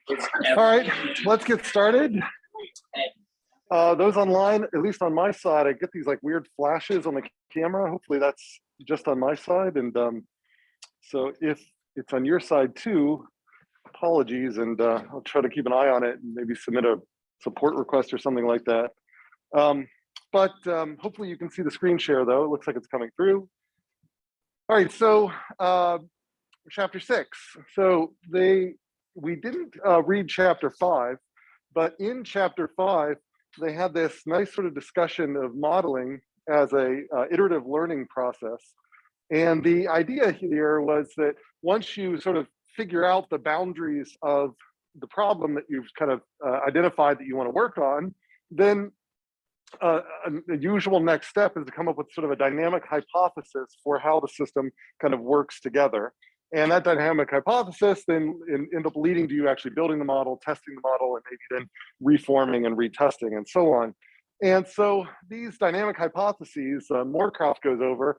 All right, let's get started. Those online, at least on my side, I get these like weird flashes on the camera. Hopefully that's just on my side. And so if it's on your side too, apologies. And I'll try to keep an eye on it and maybe submit a support request or something like that. But hopefully you can see the screen share though. It looks like it's coming through. All right, so chapter 6. So we didn't read chapter 5, but in chapter 5, they had this nice sort of discussion of modeling as a iterative learning process. And the idea here was that once you sort of figure out the boundaries of the problem that you've kind of identified that you want to work on, then the usual next step is to come up with sort of a dynamic hypothesis for how the system kind of works together. And that dynamic hypothesis then end up leading to you actually building the model, testing the model, and maybe then reforming and retesting and so on. And so these dynamic hypotheses, Morecroft goes over,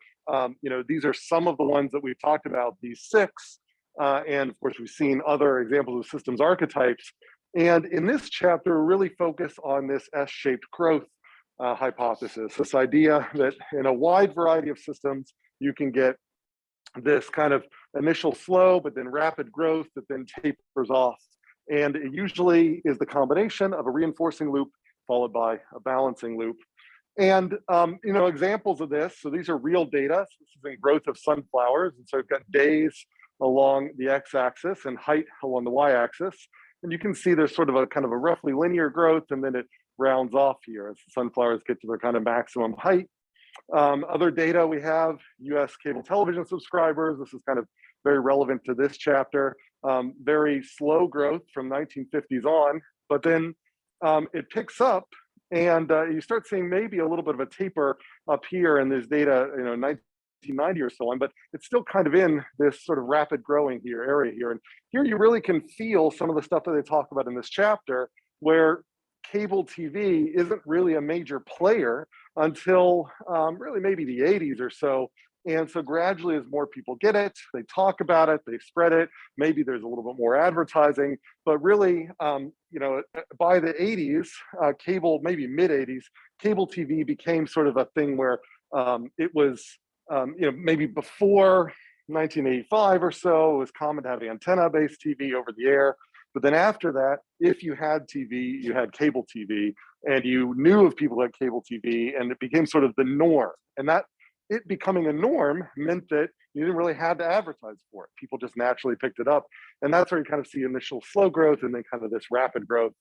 these are some of the ones that we've talked about, these 6. And of course, we've seen other examples of systems archetypes. And in this chapter, really focus on this S-shaped growth hypothesis, this idea that in a wide variety of systems, you can get this kind of initial slow, but then rapid growth that then tapers off. And it usually is the combination of a reinforcing loop followed by a balancing loop. And, examples of this, so these are real data. So this is in growth of sunflowers. And so we've got days along the x-axis and height along the y-axis. And you can see there's sort of a kind of a roughly linear growth, and then it rounds off here as the sunflowers get to their kind of maximum height. Other data we have, US cable television subscribers. This is kind of very relevant to this chapter. Very slow growth from 1950s on, but then it picks up and you start seeing maybe a little bit of a taper up here in this data, 1990 or so on, but it's still kind of in this sort of rapid growing area here. And here you really can feel some of the stuff that they talk about in this chapter, where cable TV isn't really a major player until really maybe the 80s or so. And so gradually, as more people get it, they talk about it, they spread it, maybe there's a little bit more advertising, but really, by the 80s, cable, maybe mid 80s, cable TV became sort of a thing where it was, maybe before 1985 or so, it was common to have antenna-based TV over the air. But then after that, if you had TV, you had cable TV, and you knew of people who had cable TV, and it became sort of the norm. And that it becoming a norm meant that you didn't really have to advertise for it. People just naturally picked it up. And that's where you kind of see initial slow growth and then kind of this rapid growth.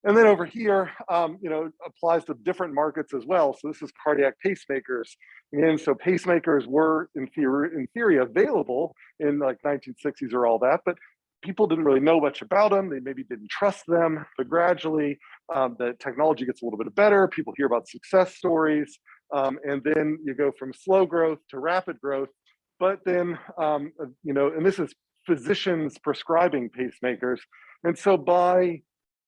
And then over here, applies to different markets as well. So this is cardiac pacemakers. And so pacemakers were in theory available in like 1960s or all that, but people didn't really know much about them. They maybe didn't trust them, but gradually the technology gets a little bit better. People hear about success stories. And then you go from slow growth to rapid growth. But then, and this is physicians prescribing pacemakers. And so by,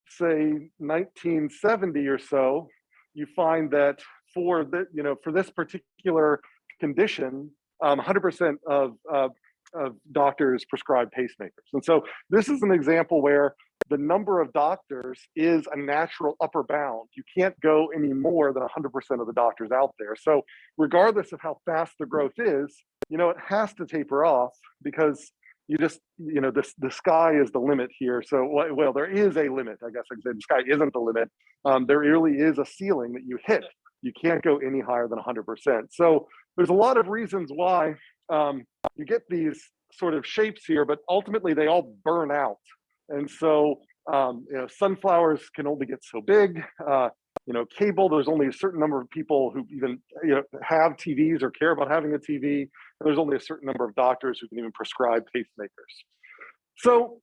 say, 1970 or so, you find that for this particular condition, 100% of doctors prescribe pacemakers. And so this is an example where the number of doctors is a natural upper bound. You can't go any more than 100% of the doctors out there. So regardless of how fast the growth is, it has to taper off because you just, the sky is the limit here. So, well, there is a limit, I guess I could say. The sky isn't the limit. There really is a ceiling that you hit. You can't go any higher than 100%. So there's a lot of reasons why you get these sort of shapes here, but ultimately they all burn out. And so, sunflowers can only get so big. Cable, there's only a certain number of people who even have TVs or care about having a TV. And there's only a certain number of doctors who can even prescribe pacemakers. So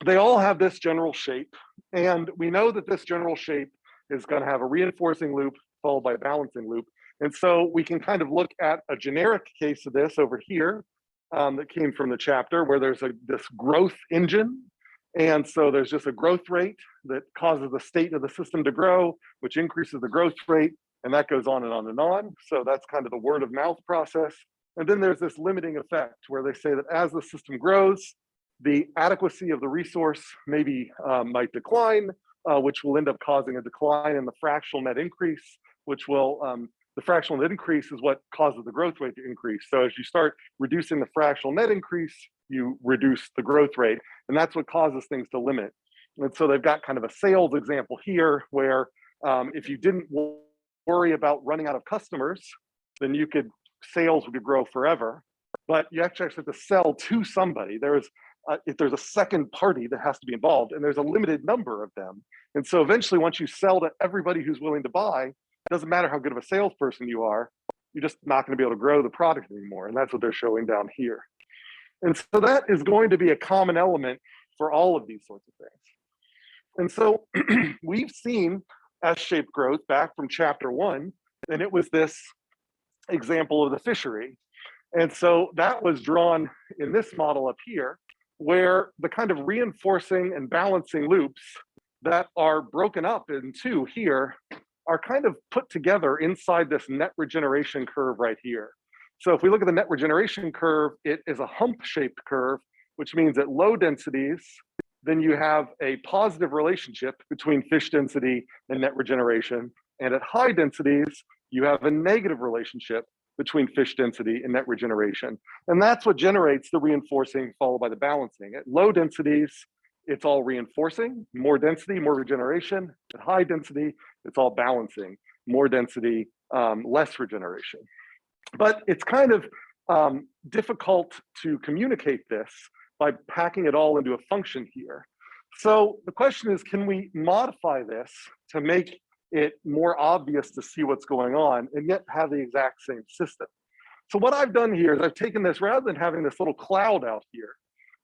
they all have this general shape. And we know that this general shape is going to have a reinforcing loop followed by a balancing loop. And so we can kind of look at a generic case of this over here that came from the chapter where there's this growth engine. And so there's just a growth rate that causes the state of the system to grow, which increases the growth rate, and that goes on and on and on. So that's kind of the word of mouth process. And then there's this limiting effect where they say that as the system grows, the adequacy of the resource maybe might decline, which will end up causing a decline in the fractional net increase, which will, the fractional net increase is what causes the growth rate to increase. So as you start reducing the fractional net increase, you reduce the growth rate, and that's what causes things to limit. And so they've got kind of a sales example here where if you didn't worry about running out of customers, then sales would grow forever. But you actually have to sell to somebody. If there's a second party that has to be involved, and there's a limited number of them. And so eventually, once you sell to everybody who's willing to buy, it doesn't matter how good of a salesperson you are, you're just not going to be able to grow the product anymore. And that's what they're showing down here. And so that is going to be a common element for all of these sorts of things. And so we've seen S-shaped growth back from chapter 1, and it was this example of the fishery. And so that was drawn in this model up here, where the kind of reinforcing and balancing loops that are broken up in two here are kind of put together inside this net regeneration curve right here. So if we look at the net regeneration curve, it is a hump-shaped curve, which means at low densities, then you have a positive relationship between fish density and net regeneration. And at high densities, you have a negative relationship between fish density and net regeneration. And that's what generates the reinforcing followed by the balancing. At low densities, it's all reinforcing, more density, more regeneration. At high density, it's all balancing, more density, less regeneration. But it's kind of difficult to communicate this by packing it all into a function here. So the question is, can we modify this to make it more obvious to see what's going on and yet have the exact same system? So what I've done here is I've taken this, rather than having this little cloud out here,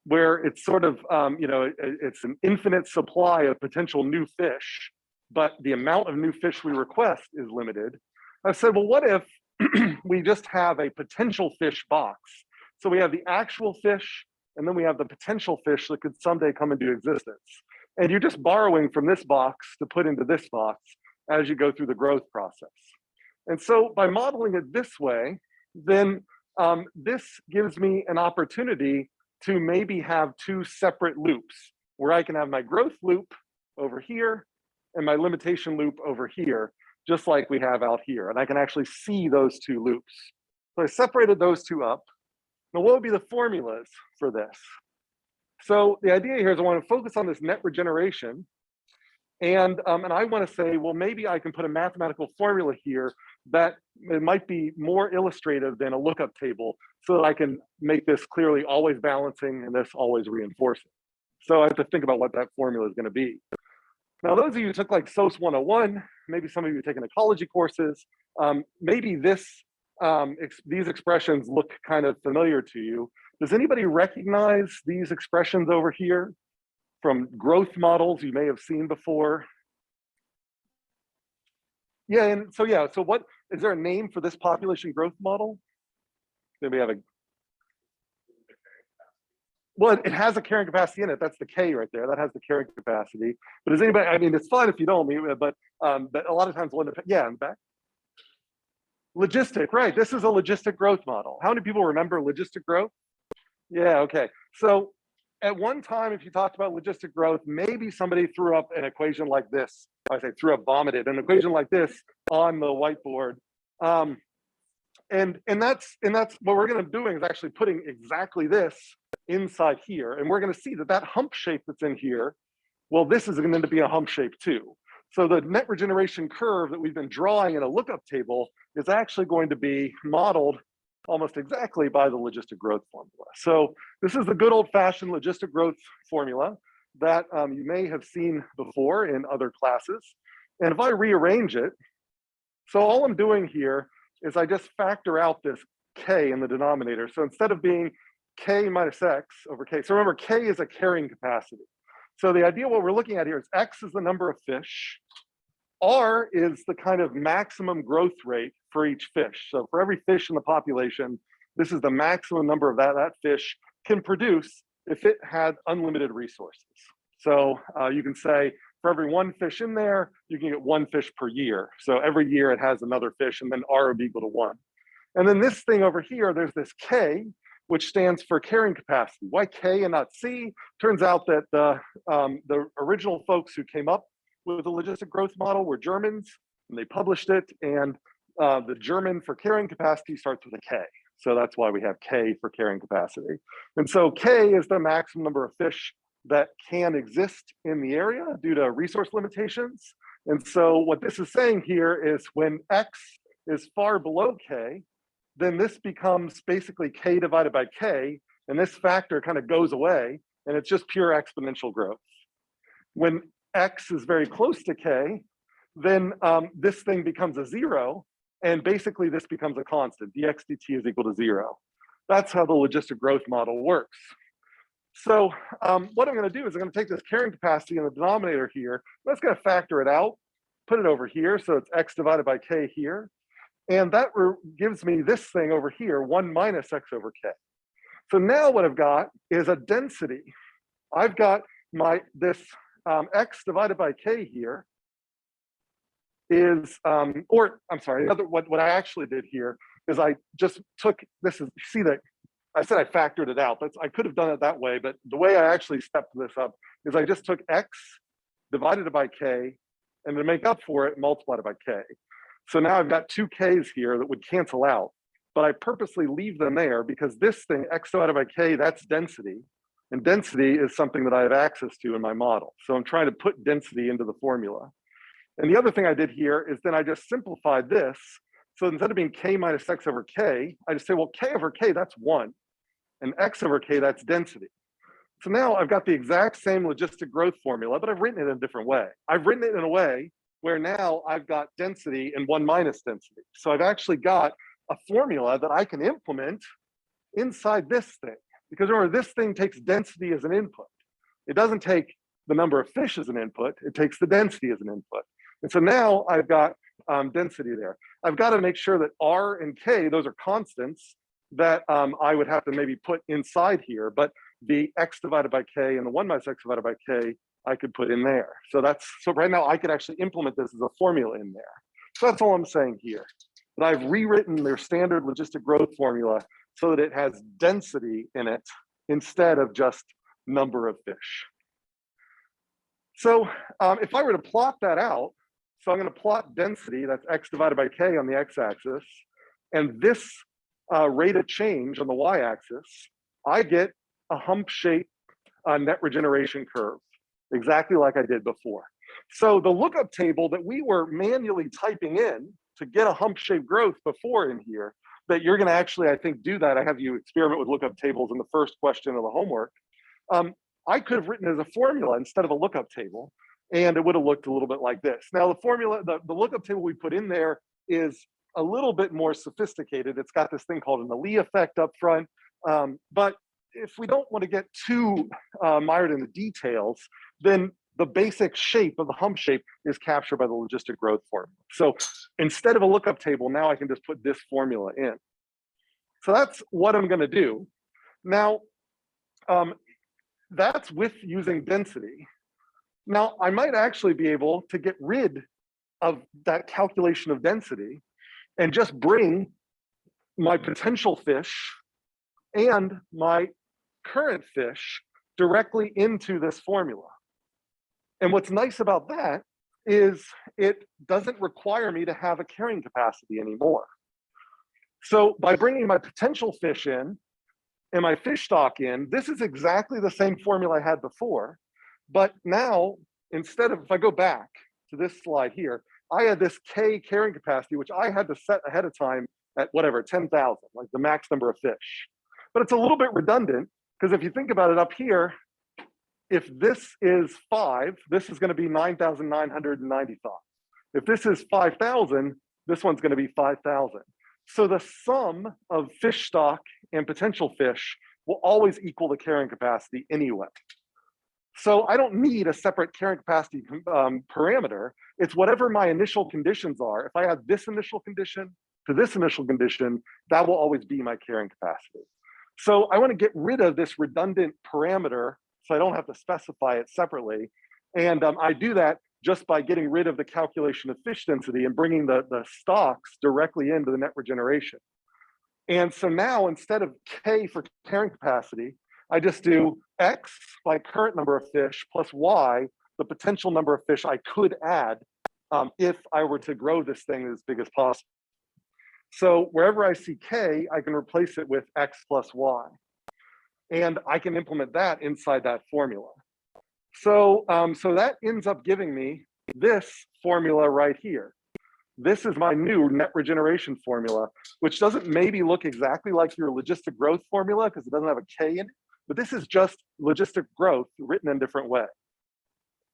where it's sort of, it's an infinite supply of potential new fish, but the amount of new fish we request is limited. I've said, well, what if we just have a potential fish box? So we have the actual fish, and then we have the potential fish that could someday come into existence. And you're just borrowing from this box to put into this box as you go through the growth process. And so by modeling it this way, then this gives me an opportunity to maybe have two separate loops, where I can have my growth loop over here and my limitation loop over here, just like we have out here. And I can actually see those two loops. So I separated those two up. Now, what would be the formulas for this? So the idea here is I want to focus on this net regeneration. And I want to say, well, maybe I can put a mathematical formula here that it might be more illustrative than a lookup table, so that I can make this clearly always balancing and this always reinforcing. So I have to think about what that formula is going to be. Now, those of you who took like SOS 101, maybe some of you have taken ecology courses, maybe these expressions look kind of familiar to you. Does anybody recognize these expressions over here from growth models you may have seen before? Yeah, so what, is there a name for this population growth model? Maybe have a, well, it has a carrying capacity in it. That's the K right there. That has the carrying capacity. But does anybody, I mean, it's fine if you don't, but a lot of times, yeah, in the back. Logistic, right. This is a logistic growth model. How many people remember logistic growth? Yeah, okay. So at one time, if you talked about logistic growth, maybe somebody threw up an equation like this. I say threw up, vomited, an equation like this on the whiteboard. And that's what we're going to be doing is actually putting exactly this inside here. And we're going to see that hump shape that's in here, well, this is going to be a hump shape too. So the net regeneration curve that we've been drawing in a lookup table is actually going to be modeled almost exactly by the logistic growth formula. So this is the good old-fashioned logistic growth formula that you may have seen before in other classes. And if I rearrange it, so all I'm doing here is I just factor out this K in the denominator. So instead of being K minus X over K, so remember K is a carrying capacity. So the idea what we're looking at here is X is the number of fish, R is the kind of maximum growth rate for each fish. So for every fish in the population, this is the maximum number of that fish can produce if it had unlimited resources. So you can say for every one fish in there, you can get one fish per year. So every year it has another fish, and then R would be equal to 1. And then this thing over here, there's this K, which stands for carrying capacity. Why K and not C? Turns out that the original folks who came up with the logistic growth model were Germans, and they published it, and the German for carrying capacity starts with a K. So that's why we have K for carrying capacity. And so K is the maximum number of fish that can exist in the area due to resource limitations. And so what this is saying here is when X is far below K, then this becomes basically K divided by K, and this factor kind of goes away, and it's just pure exponential growth. When X is very close to K, then this thing becomes a 0, and basically this becomes a constant. dx dt is equal to 0. That's how the logistic growth model works. So what I'm going to do is I'm going to take this carrying capacity in the denominator here. I'm just going to factor it out, put it over here. So it's X divided by K here. And that gives me this thing over here, 1 minus X over K. So now what I've got is a density. I've got this X divided by K here is, or I'm sorry, what I actually did here is I just took, see that I said I factored it out. I could have done it that way, but the way I actually stepped this up is I just took X, divided it by K, and to make up for it, multiplied it by K. So now I've got 2 Ks here that would cancel out, but I purposely leave them there because this thing, X divided by K, that's density. And density is something that I have access to in my model. So I'm trying to put density into the formula. And the other thing I did here is then I just simplified this. So instead of being K minus X over K, I just say, well, K over K, that's 1. And X over K, that's density. So now I've got the exact same logistic growth formula, but I've written it in a different way. I've written it in a way where now I've got density and 1 minus density. So I've actually got a formula that I can implement inside this thing. Because remember, this thing takes density as an input. It doesn't take the number of fish as an input, it takes the density as an input. And so now I've got density there. I've got to make sure that R and K, those are constants that I would have to maybe put inside here, but the X divided by K and the 1 minus X divided by K, I could put in there. So right now I could actually implement this as a formula in there. So that's all I'm saying here. But I've rewritten their standard logistic growth formula so that it has density in it instead of just number of fish. So if I were to plot that out, so I'm going to plot density, that's X divided by K on the X-axis, and this rate of change on the Y-axis, I get a hump-shaped net regeneration curve, exactly like I did before. So the lookup table that we were manually typing in to get a hump-shaped growth before in here, that you're going to actually, I think, do that. I have you experiment with lookup tables in the first question of the homework. I could have written it as a formula instead of a lookup table, and it would have looked a little bit like this. Now, the formula, the lookup table we put in there is a little bit more sophisticated. It's got this thing called an Ali effect up front. But if we don't want to get too mired in the details, then the basic shape of the hump shape is captured by the logistic growth formula. So instead of a lookup table, now I can just put this formula in. So that's what I'm going to do. Now, that's with using density. Now, I might actually be able to get rid of that calculation of density and just bring my potential fish and my current fish directly into this formula. And what's nice about that is it doesn't require me to have a carrying capacity anymore. So by bringing my potential fish in and my fish stock in, this is exactly the same formula I had before. But now, instead of, if I go back to this slide here, I had this K carrying capacity, which I had to set ahead of time at whatever, 10,000, like the max number of fish. But it's a little bit redundant, because if you think about it up here, if this is 5, this is going to be 9,995. If this is 5,000, this one's going to be 5,000. So the sum of fish stock and potential fish will always equal the carrying capacity anyway. So I don't need a separate carrying capacity parameter. It's whatever my initial conditions are. If I have this initial condition to this initial condition, that will always be my carrying capacity. So I want to get rid of this redundant parameter so I don't have to specify it separately. And I do that just by getting rid of the calculation of fish density and bringing the stocks directly into the net regeneration. And so now instead of K for carrying capacity, I just do X, my current number of fish, plus Y, the potential number of fish I could add if I were to grow this thing as big as possible. So wherever I see K, I can replace it with X plus Y. And I can implement that inside that formula. So, so that ends up giving me this formula right here. This is my new net regeneration formula, which doesn't maybe look exactly like your logistic growth formula because it doesn't have a K in it, but this is just logistic growth written in a different way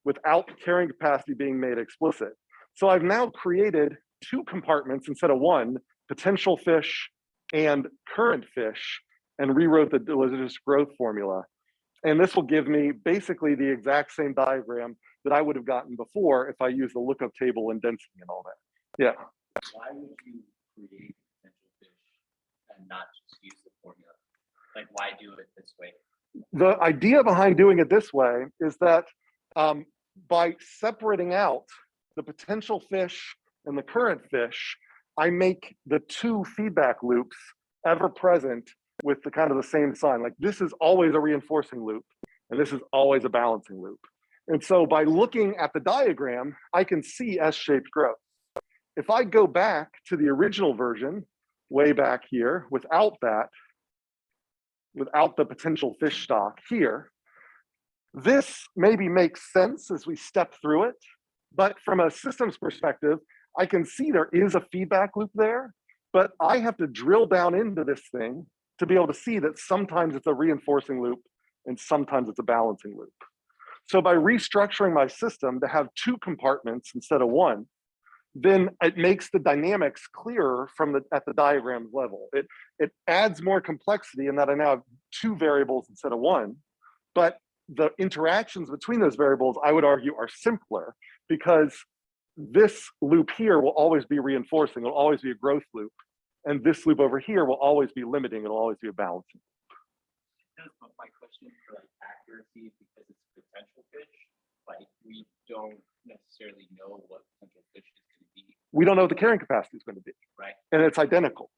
without carrying capacity being made explicit. So I've now created two compartments instead of one, potential fish and current fish, and rewrote the logistic growth formula. And this will give me basically the exact same diagram that I would have gotten before if I used the lookup table and density and all that. Yeah. Why would you create potential fish and not just use the formula? Like, why do it this way? The idea behind doing it this way is that by separating out the potential fish and the current fish, I make the two feedback loops ever present with the kind of the same sign. Like this is always a reinforcing loop, and this is always a balancing loop. And so by looking at the diagram, I can see S-shaped growth. If I go back to the original version, way back here, without that, without the potential fish stock here, this maybe makes sense as we step through it, but from a systems perspective, I can see there is a feedback loop there, but I have to drill down into this thing to be able to see that sometimes it's a reinforcing loop and sometimes it's a balancing loop. So by restructuring my system to have two compartments instead of one, then it makes the dynamics clearer from at the diagram level. It adds more complexity in that I now have two variables instead of one, but the interactions between those variables, I would argue, are simpler because this loop here will always be reinforcing, it'll always be a growth loop, and this loop over here will always be limiting, it'll always be a balancing. That's my question for like accuracy, because it's potential fish, like we don't necessarily know what potential fish is going to be. We don't know what the carrying capacity is going to be. Right. And it's identical.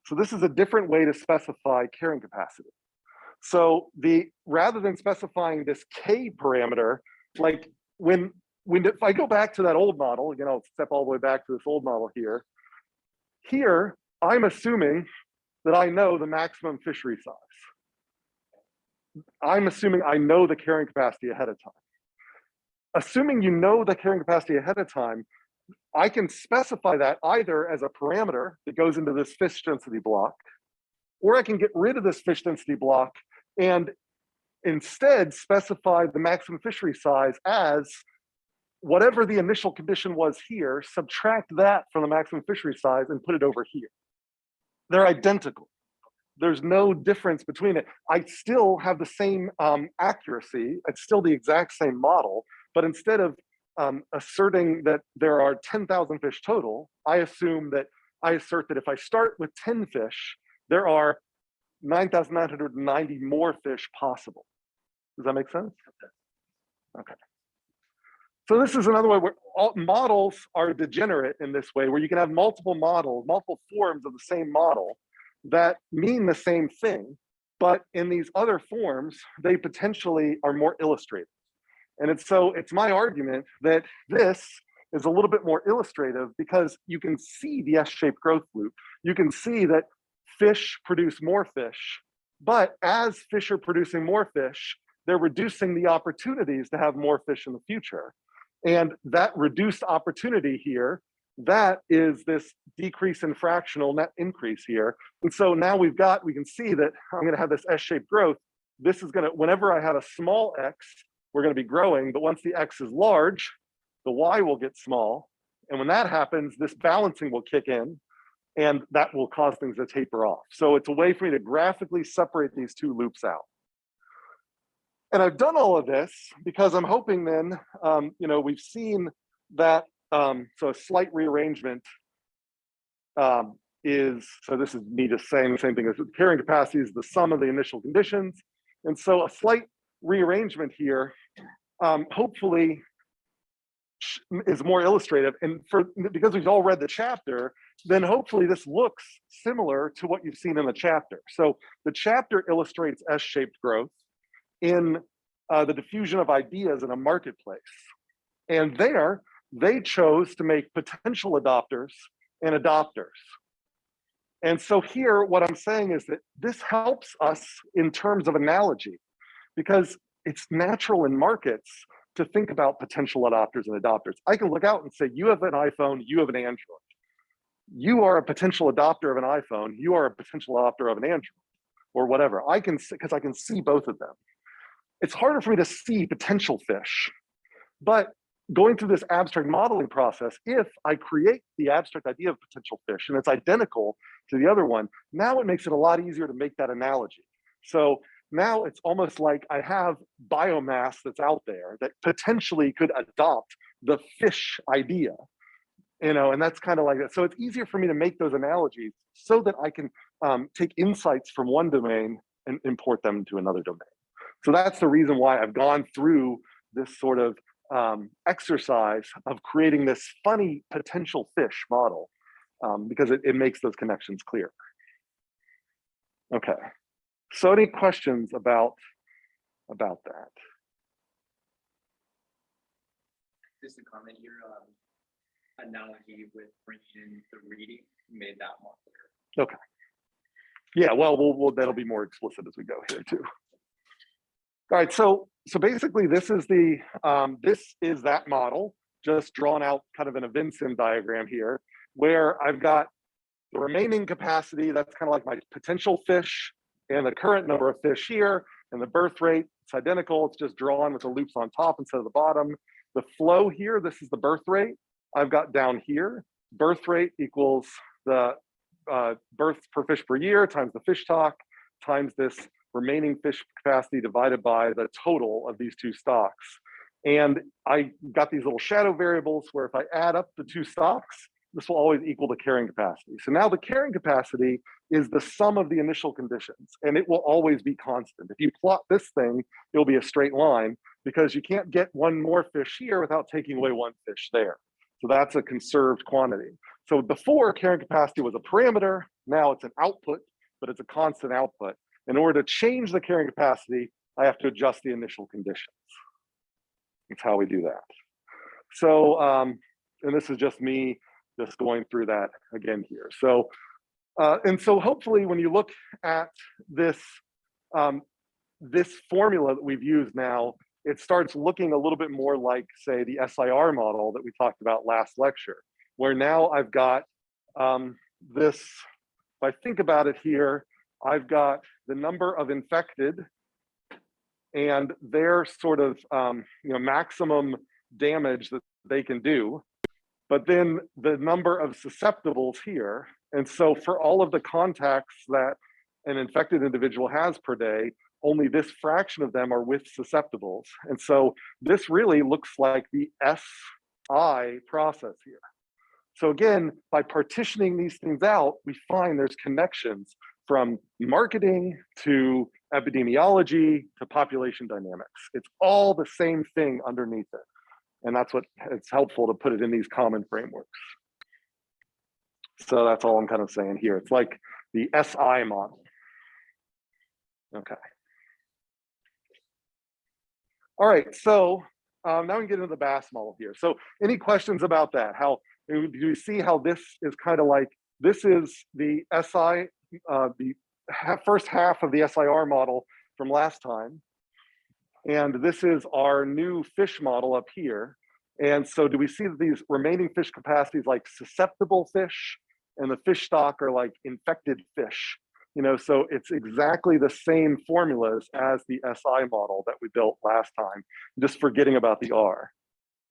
So this is a different way to specify carrying capacity. So rather than specifying this K parameter, like if I go back to that old model, again, I'll step all the way back to this old model here. Here, I'm assuming that I know the maximum fishery size. I'm assuming I know the carrying capacity ahead of time. Assuming you know the carrying capacity ahead of time, I can specify that either as a parameter that goes into this fish density block, or I can get rid of this fish density block and instead specify the maximum fishery size as whatever the initial condition was here, subtract that from the maximum fishery size and put it over here. They're identical. There's no difference between it. I still have the same accuracy. It's still the exact same model, but instead of asserting that there are 10,000 fish total, I assert that if I start with 10 fish, there are 9,990 more fish possible. Does that make sense? Okay. So this is another way where all models are degenerate in this way, where you can have multiple models, multiple forms of the same model that mean the same thing, but in these other forms, they potentially are more illustrative. And it's my argument that this is a little bit more illustrative because you can see the S-shaped growth loop. You can see that fish produce more fish, but as fish are producing more fish, they're reducing the opportunities to have more fish in the future. And that reduced opportunity here, that is this decrease in fractional net increase here. And so now we can see that I'm gonna have this S-shaped growth. This is whenever I have a small x, we're gonna be growing, but once the x is large, the y will get small. And when that happens, this balancing will kick in and that will cause things to taper off. So it's a way for me to graphically separate these two loops out. And I've done all of this because I'm hoping then, we've seen that, so a slight rearrangement so this is me just saying the same thing as carrying capacity is the sum of the initial conditions. And so a slight rearrangement here, hopefully is more illustrative. And because we've all read the chapter, then hopefully this looks similar to what you've seen in the chapter. So the chapter illustrates S-shaped growth in the diffusion of ideas in a marketplace. And there, they chose to make potential adopters and adopters. And so here, what I'm saying is that this helps us in terms of analogy, because it's natural in markets to think about potential adopters and adopters. I can look out and say, you have an iPhone, you have an Android. You are a potential adopter of an iPhone, you are a potential adopter of an Android, or whatever. I can, because I can see both of them. It's harder for me to see potential fish, but going through this abstract modeling process, if I create the abstract idea of potential fish and it's identical to the other one, now it makes it a lot easier to make that analogy. So now it's almost like I have biomass that's out there that potentially could adopt the fish idea, you know, and that's kind of like that. So it's easier for me to make those analogies so that I can take insights from one domain and import them to another domain. So that's the reason why I've gone through this sort of exercise of creating this funny potential fish model, because it makes those connections clear. Okay, so any questions about that? Just a comment, your analogy with bringing in the reading made that more clear. Okay. Yeah, well, that'll be more explicit as we go here too. All right, so basically this is that model, just drawn out kind of in a Venn diagram here, where I've got the remaining capacity, that's kind of like my potential fish, and the current number of fish here, and the birth rate, it's identical, it's just drawn with the loops on top instead of the bottom. The flow here, this is the birth rate, I've got down here, birth rate equals the births per fish per year times the fish stock times this remaining fish capacity divided by the total of these two stocks. And I got these little shadow variables where if I add up the two stocks, this will always equal the carrying capacity. So now the carrying capacity is the sum of the initial conditions, and it will always be constant. If you plot this thing, it'll be a straight line because you can't get one more fish here without taking away one fish there. So that's a conserved quantity. So before, carrying capacity was a parameter, now it's an output, but it's a constant output. In order to change the carrying capacity, I have to adjust the initial conditions. That's how we do that. So, and this is just me just going through that again here. So, and so hopefully when you look at this, this formula that we've used now, it starts looking a little bit more like, say, the SIR model that we talked about last lecture, where now I've got this, if I think about it here, I've got the number of infected and their sort of maximum damage that they can do, but then the number of susceptibles here. And so for all of the contacts that an infected individual has per day, only this fraction of them are with susceptibles. And so this really looks like the SI process here. So again, by partitioning these things out, we find there's connections from marketing to epidemiology to population dynamics. It's all the same thing underneath it. And that's what it's helpful to put it in these common frameworks. So that's all I'm kind of saying here. It's like the SI model. Okay. All right, so now we get into the BAS model here. So any questions about that? How do you see how this is kind of like, this is the SI, the first half of the SIR model from last time. And this is our new fish model up here. And so do we see that these remaining fish capacities like susceptible fish and the fish stock are like infected fish? You know, so it's exactly the same formulas as the SI model that we built last time, just forgetting about the R.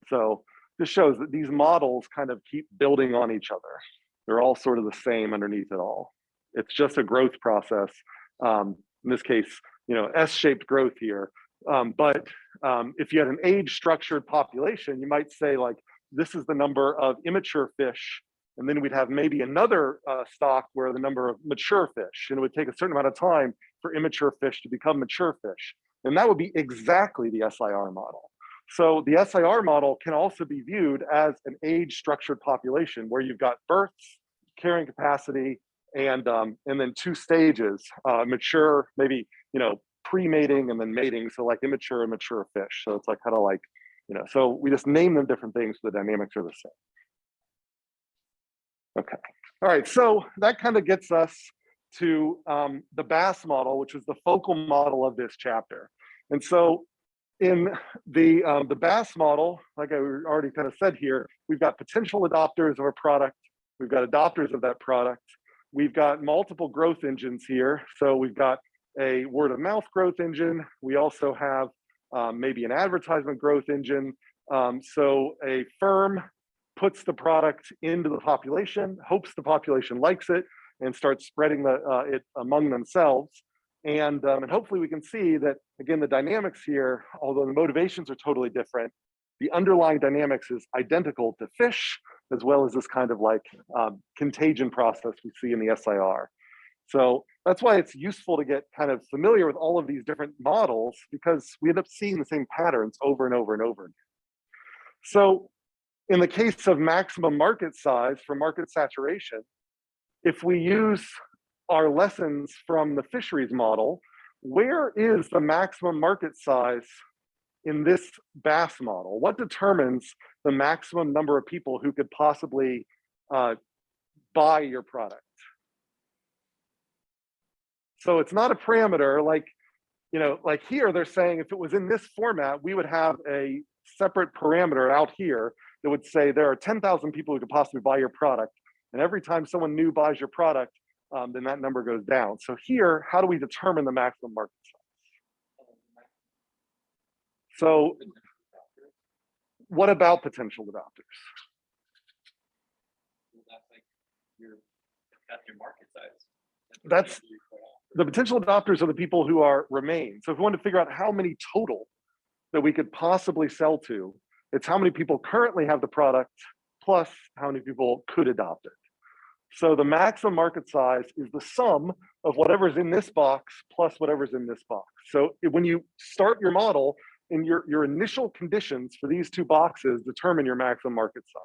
So this shows that these models kind of keep building on each other. They're all sort of the same underneath it all. It's just a growth process. In this case, you know, S-shaped growth here. But if you had an age-structured population, you might say like, this is the number of immature fish, and then we'd have maybe another stock where the number of mature fish, and it would take a certain amount of time for immature fish to become mature fish. And that would be exactly the SIR model. So the SIR model can also be viewed as an age-structured population where you've got births, carrying capacity, and then two stages, mature, maybe, pre-mating and then mating. So like immature and mature fish. So it's like kind of like, so we just name them different things, but the dynamics are the same. Okay. All right. So that kind of gets us to the BAS model, which is the focal model of this chapter. And so in the BAS model, like I already kind of said here, we've got potential adopters of a product. We've got adopters of that product. We've got multiple growth engines here. So we've got a word of mouth growth engine. We also have maybe an advertisement growth engine. So a firm puts the product into the population, hopes the population likes it, and starts spreading it among themselves. And hopefully we can see that, again, the dynamics here, although the motivations are totally different, the underlying dynamics is identical to fish, as well as this kind of like contagion process we see in the SIR. So that's why it's useful to get kind of familiar with all of these different models, because we end up seeing the same patterns over and over and over again. So in the case of maximum market size for market saturation, if we use our lessons from the fisheries model, where is the maximum market size in this BAS model? What determines the maximum number of people who could possibly buy your product? So it's not a parameter like, like here they're saying if it was in this format, we would have a separate parameter out here that would say there are 10,000 people who could possibly buy your product. And every time someone new buys your product, then that number goes down. So here, how do we determine the maximum market size? So what about potential adopters? That's like that's your market size. That's the potential adopters are the people who remain. So if we want to figure out how many total that we could possibly sell to, it's how many people currently have the product plus how many people could adopt it. So the maximum market size is the sum of whatever's in this box plus whatever's in this box. So when you start your model, in your initial conditions for these two boxes determine your maximum market size.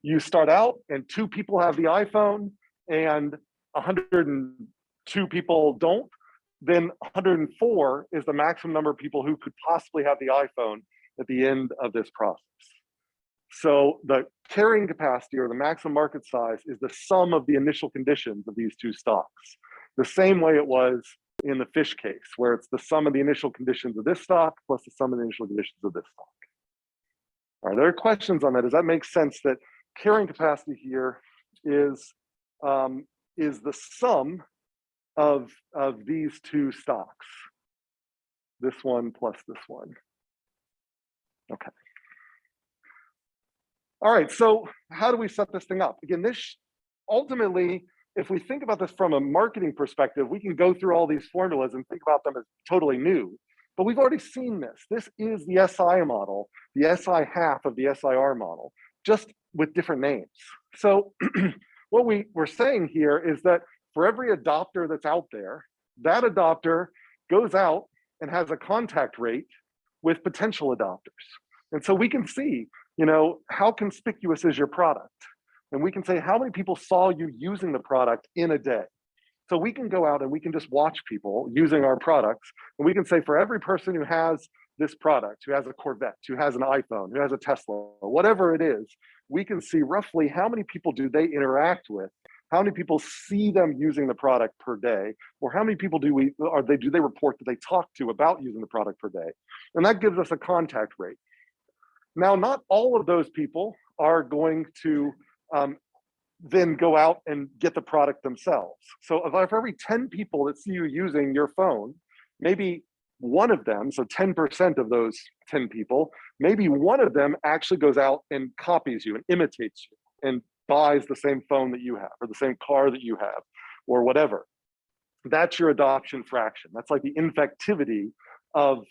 You start out and 2 people have the iPhone and 102 people don't, then 104 is the maximum number of people who could possibly have the iPhone at the end of this process. So the carrying capacity or the maximum market size is the sum of the initial conditions of these two stocks. The same way it was in the fish case, where it's the sum of the initial conditions of this stock plus the sum of the initial conditions of this stock. All right, there are questions on that. Does that make sense that carrying capacity here is the sum of these two stocks? This one plus this one. Okay. All right, so how do we set this thing up? Again, this ultimately, if we think about this from a marketing perspective, we can go through all these formulas and think about them as totally new. But we've already seen this. This is the SI model, the SI half of the SIR model, just with different names. So what we're saying here is that for every adopter that's out there, that adopter goes out and has a contact rate with potential adopters. And so we can see, how conspicuous is your product? And we can say how many people saw you using the product in a day. So we can go out and we can just watch people using our products. And we can say for every person who has this product, who has a Corvette, who has an iPhone, who has a Tesla, whatever it is, we can see roughly how many people do they interact with, how many people see them using the product per day, or how many people do they report that they talk to about using the product per day. And that gives us a contact rate. Now, not all of those people are going to then go out and get the product themselves. So if every 10 people that see you using your phone, maybe one of them, so 10% of those 10 people, maybe one of them actually goes out and copies you and imitates you and buys the same phone that you have or the same car that you have or whatever. That's your adoption fraction. That's like the infectivity of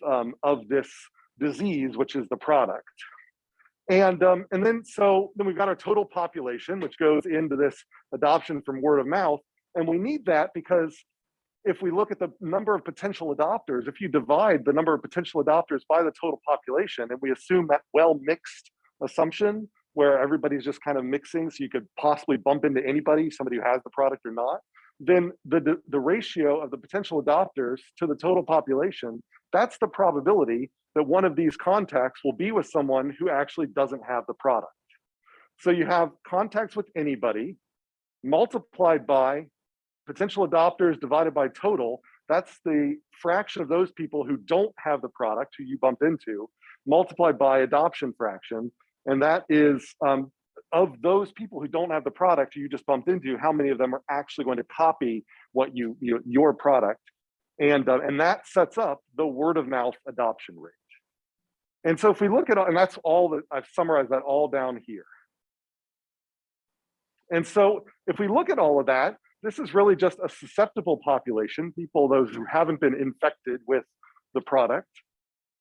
this disease, which is the product. And then we've got our total population, which goes into this adoption from word of mouth. And we need that because if we look at the number of potential adopters, if you divide the number of potential adopters by the total population, and we assume that well-mixed assumption where everybody's just kind of mixing, so you could possibly bump into anybody, somebody who has the product or not, then the ratio of the potential adopters to the total population, that's the probability that one of these contacts will be with someone who actually doesn't have the product. So you have contacts with anybody multiplied by potential adopters divided by total. That's the fraction of those people who don't have the product, who you bump into, multiplied by adoption fraction. And that is, of those people who don't have the product you just bumped into, how many of them are actually going to copy what your product? And that sets up the word of mouth adoption rate. And so if we look at, and that's all that I've summarized that all down here. And so if we look at all of that, this is really just a susceptible population, people, those who haven't been infected with the product,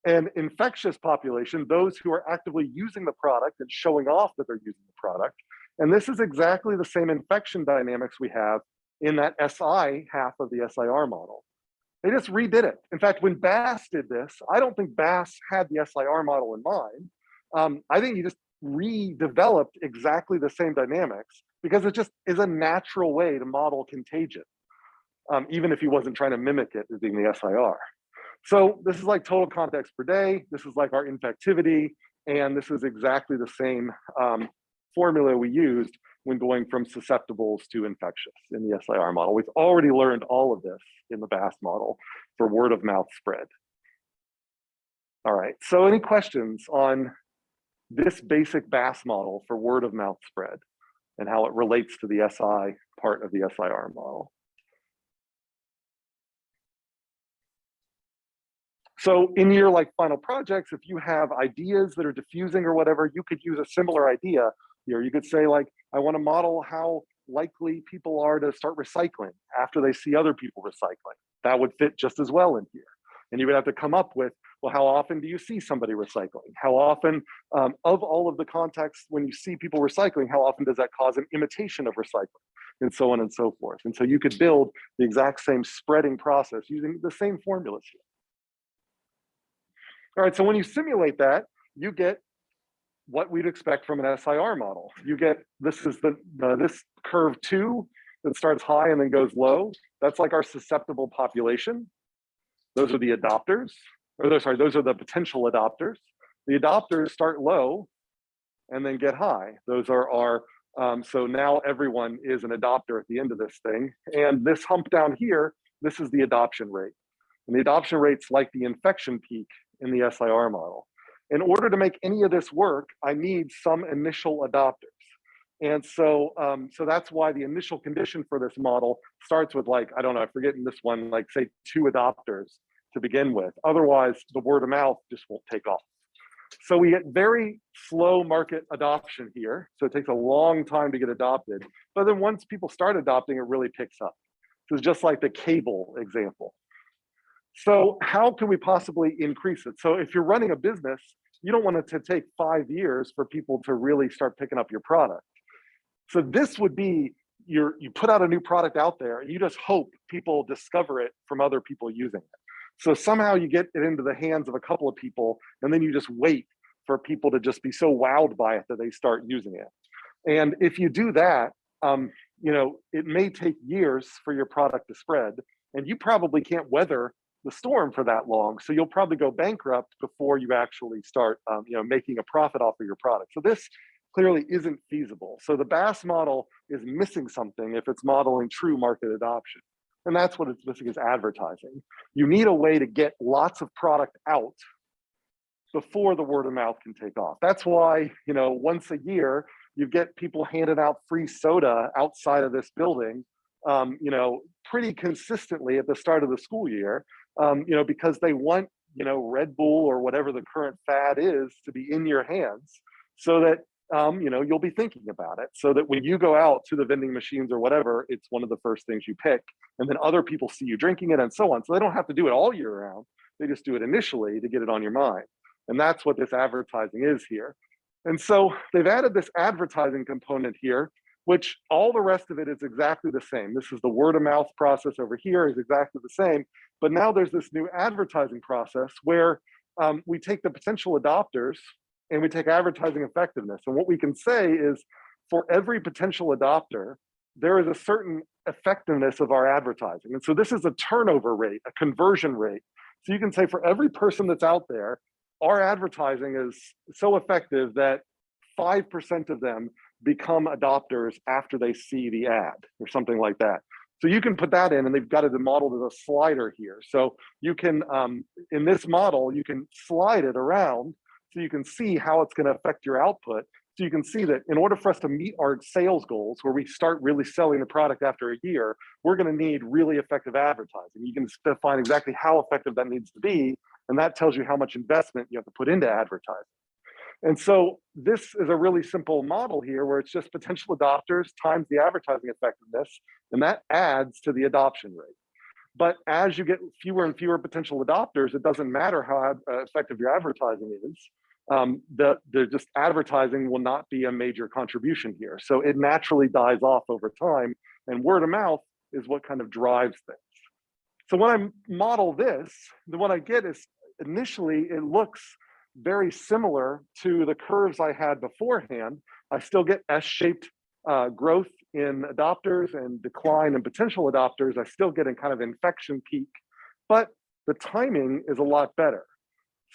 and infectious population, those who are actively using the product and showing off that they're using the product. And this is exactly the same infection dynamics we have in that SI half of the SIR model. They just redid it. In fact, when Bass did this, I don't think Bass had the SIR model in mind. I think he just redeveloped exactly the same dynamics because it just is a natural way to model contagion, even if he wasn't trying to mimic it as being the SIR. So this is like total contacts per day. This is like our infectivity. And this is exactly the same formula we used when going from susceptibles to infectious in the SIR model. We've already learned all of this in the Bass model for word of mouth spread. All right, so any questions on this basic Bass model for word of mouth spread and how it relates to the SI part of the SIR model? So in your final projects, if you have ideas that are diffusing or whatever, you could use a similar idea here. You could say I want to model how likely people are to start recycling after they see other people recycling. That would fit just as well in here. And you would have to come up with, well, how often do you see somebody recycling? How often, of all of the contexts, when you see people recycling, how often does that cause an imitation of recycling? And so on and so forth. And so you could build the exact same spreading process using the same formulas here. All right, so when you simulate that, you get what we'd expect from an SIR model. You get, this is this curve 2 that starts high and then goes low. That's like our susceptible population. Those are the adopters, or sorry, those are the potential adopters. The adopters start low and then get high. Those are our, so now everyone is an adopter at the end of this thing. And this hump down here, this is the adoption rate. And the adoption rate's like the infection peak in the SIR model. In order to make any of this work, I need some initial adopters. And so, so that's why the initial condition for this model starts with I don't know, I'm forgetting this one, say 2 adopters to begin with. Otherwise, the word of mouth just won't take off. So we get very slow market adoption here. So it takes a long time to get adopted. But then once people start adopting, it really picks up. So it's just like the cable example. So how can we possibly increase it? So if you're running a business, you don't want it to take 5 years for people to really start picking up your product. So this would be you put out a new product out there and you just hope people discover it from other people using it. So somehow you get it into the hands of a couple of people and then you just wait for people to just be so wowed by it that they start using it. And if you do that, it may take years for your product to spread and you probably can't weather the storm for that long. So you'll probably go bankrupt before you actually start making a profit off of your product. So this clearly isn't feasible. So the Bass model is missing something if it's modeling true market adoption. And that's what it's missing is advertising. You need a way to get lots of product out before the word of mouth can take off. That's why, once a year, you get people handing out free soda outside of this building, pretty consistently at the start of the school year, because they want, Red Bull or whatever the current fad is to be in your hands so that, you'll be thinking about it so that when you go out to the vending machines or whatever, it's one of the first things you pick. And then other people see you drinking it and so on. So they don't have to do it all year round. They just do it initially to get it on your mind. And that's what this advertising is here. And so they've added this advertising component here which all the rest of it is exactly the same. This is the word of mouth process over here is exactly the same. But now there's this new advertising process where we take the potential adopters and we take advertising effectiveness. And what we can say is for every potential adopter, there is a certain effectiveness of our advertising. And so this is a turnover rate, a conversion rate. So you can say for every person that's out there, our advertising is so effective that 5% of them become adopters after they see the ad or something like that. So you can put that in, and they've got it modeled as a slider here. So you can, in this model, you can slide it around so you can see how it's going to affect your output. So you can see that in order for us to meet our sales goals, where we start really selling the product after a year, we're going to need really effective advertising. You can define exactly how effective that needs to be, and that tells you how much investment you have to put into advertising. And so this is a really simple model here where it's just potential adopters times the advertising effectiveness, and that adds to the adoption rate. But as you get fewer and fewer potential adopters, it doesn't matter how effective your advertising is. The just advertising will not be a major contribution here. So it naturally dies off over time, and word of mouth is what kind of drives things. So when I model this, the one I get is initially it looks very similar to the curves I had beforehand. I still get S-shaped growth in adopters and decline in potential adopters. I still get a kind of infection peak, but the timing is a lot better.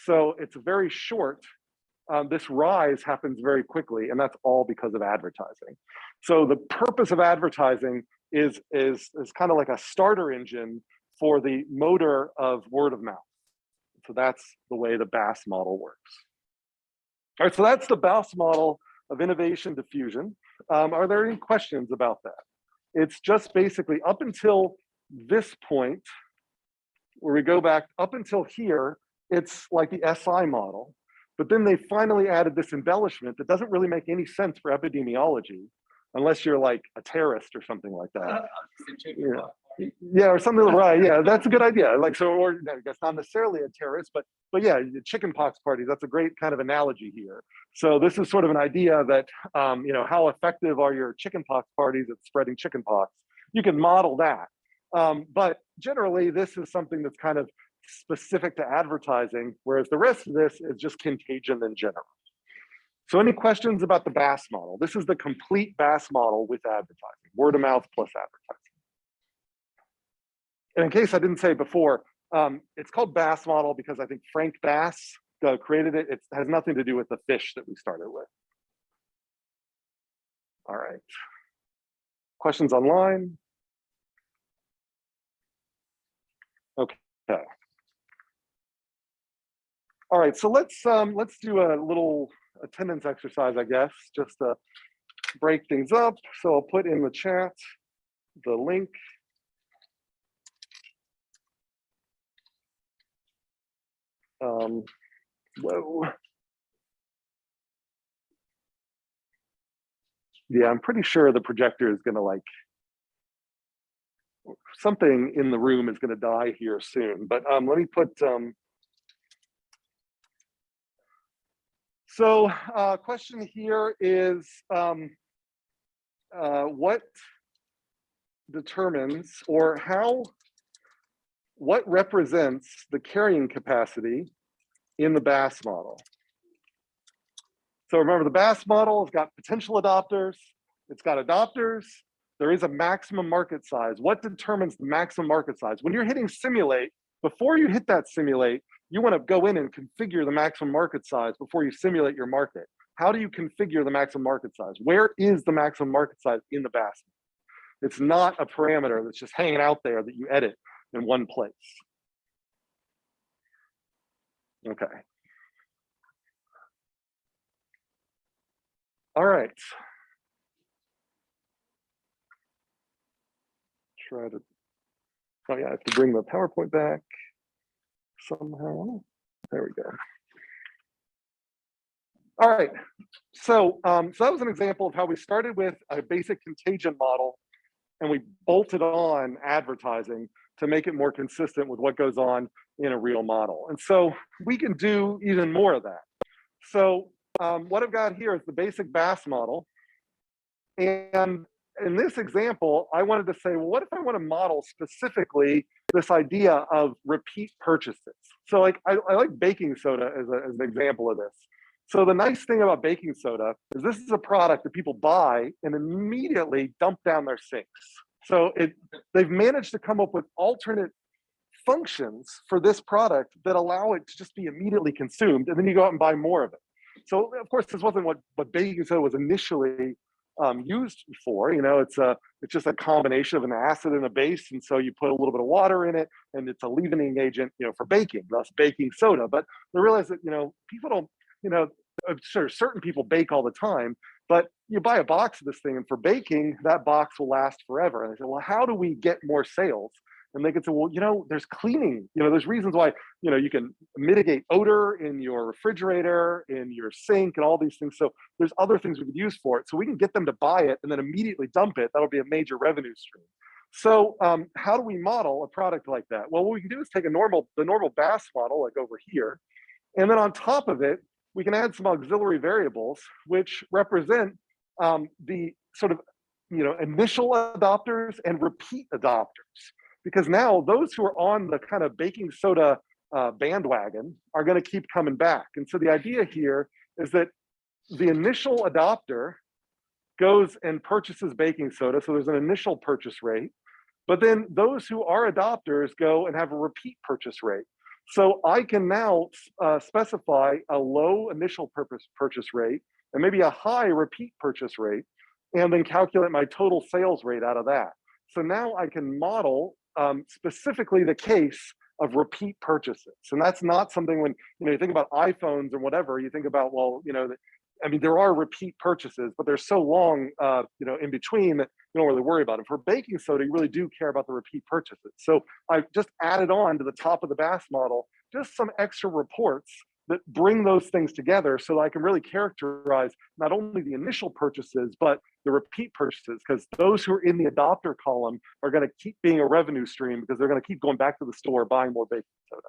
So it's very short. This rise happens very quickly, and that's all because of advertising. So the purpose of advertising is kind of like a starter engine for the motor of word of mouth. So that's the way the BAS model works. All right, so that's the BAS model of innovation diffusion. Are there any questions about that? It's just basically up until this point, where we go back up until here, it's like the SI model, but then they finally added this embellishment that doesn't really make any sense for epidemiology, unless you're like a terrorist or something like that. Yeah, or something, right? Yeah, that's a good idea. Like, so, or I guess not necessarily a terrorist, but yeah, chickenpox parties. That's a great kind of analogy here. So this is sort of an idea that you know, how effective are your chickenpox parties at spreading chickenpox? You can model that, but generally, this is something that's kind of specific to advertising, whereas the rest of this is just contagion in general. So any questions about the BAS model? This is the complete BAS model with advertising, word of mouth plus advertising. And in case I didn't say before, it's called BAS model because I think Frank Bass created it. It has nothing to do with the fish that we started with. All right. Questions online? Okay. All right, so let's do a little attendance exercise, I guess, just to break things up. So I'll put in the chat the link. Whoa. Yeah, I'm pretty sure the projector is gonna like, something in the room is gonna die here soon, but let me put, so question here is, what determines or what represents the carrying capacity in the BAS model? So remember, the BAS model has got potential adopters, it's got adopters, there is a maximum market size. What determines the maximum market size? When you're hitting simulate, before you hit that simulate, you want to go in and configure the maximum market size before you simulate your market. How do you configure the maximum market size? Where is the maximum market size in the BAS? It's not a parameter that's just hanging out there that you edit in one place. Okay. All right. Try to, oh yeah, I have to bring the PowerPoint back somehow. There we go. All right, so that was an example of how we started with a basic contagion model and we bolted on advertising to make it more consistent with what goes on in a real model. And so we can do even more of that. So what I've got here is the basic BAS model. And in this example, I wanted to say, well, what if I want to model specifically this idea of repeat purchases? So like, I like baking soda as an example of this. So the nice thing about baking soda is this is a product that people buy and immediately dump down their sinks. So they've managed to come up with alternate functions for this product that allow it to just be immediately consumed, and then you go out and buy more of it. So of course, this wasn't what baking soda was initially used for. You know, it's just a combination of an acid and a base, and so you put a little bit of water in it, and it's a leavening agent, you know, for baking, thus baking soda. But they realize that, you know, people don't, you know, sure, certain people bake all the time, but you buy a box of this thing, and for baking, that box will last forever. And I said, well, how do we get more sales? And they could say, well, you know, there's cleaning, you know, there's reasons why, you know, you can mitigate odor in your refrigerator, in your sink, and all these things. So there's other things we could use for it. So we can get them to buy it and then immediately dump it. That'll be a major revenue stream. So how do we model a product like that? Well, what we can do is take the normal BAS model, like over here, and then on top of it, we can add some auxiliary variables, which represent the sort of, you know, initial adopters and repeat adopters. Because now those who are on the kind of baking soda bandwagon are going to keep coming back. And so the idea here is that the initial adopter goes and purchases baking soda. So there's an initial purchase rate, but then those who are adopters go and have a repeat purchase rate. So I can now specify a low initial purchase rate and maybe a high repeat purchase rate, and then calculate my total sales rate out of that. So now I can model specifically the case of repeat purchases. And that's not something when, you know, you think about iPhones or whatever, you think about, well, you know, I mean, there are repeat purchases, but they're so long, you know, in between that you don't really worry about it. For baking soda, you really do care about the repeat purchases. So I just added on to the top of the BAS model, just some extra reports that bring those things together so that I can really characterize not only the initial purchases, but the repeat purchases, because those who are in the adopter column are going to keep being a revenue stream because they're going to keep going back to the store buying more baking soda.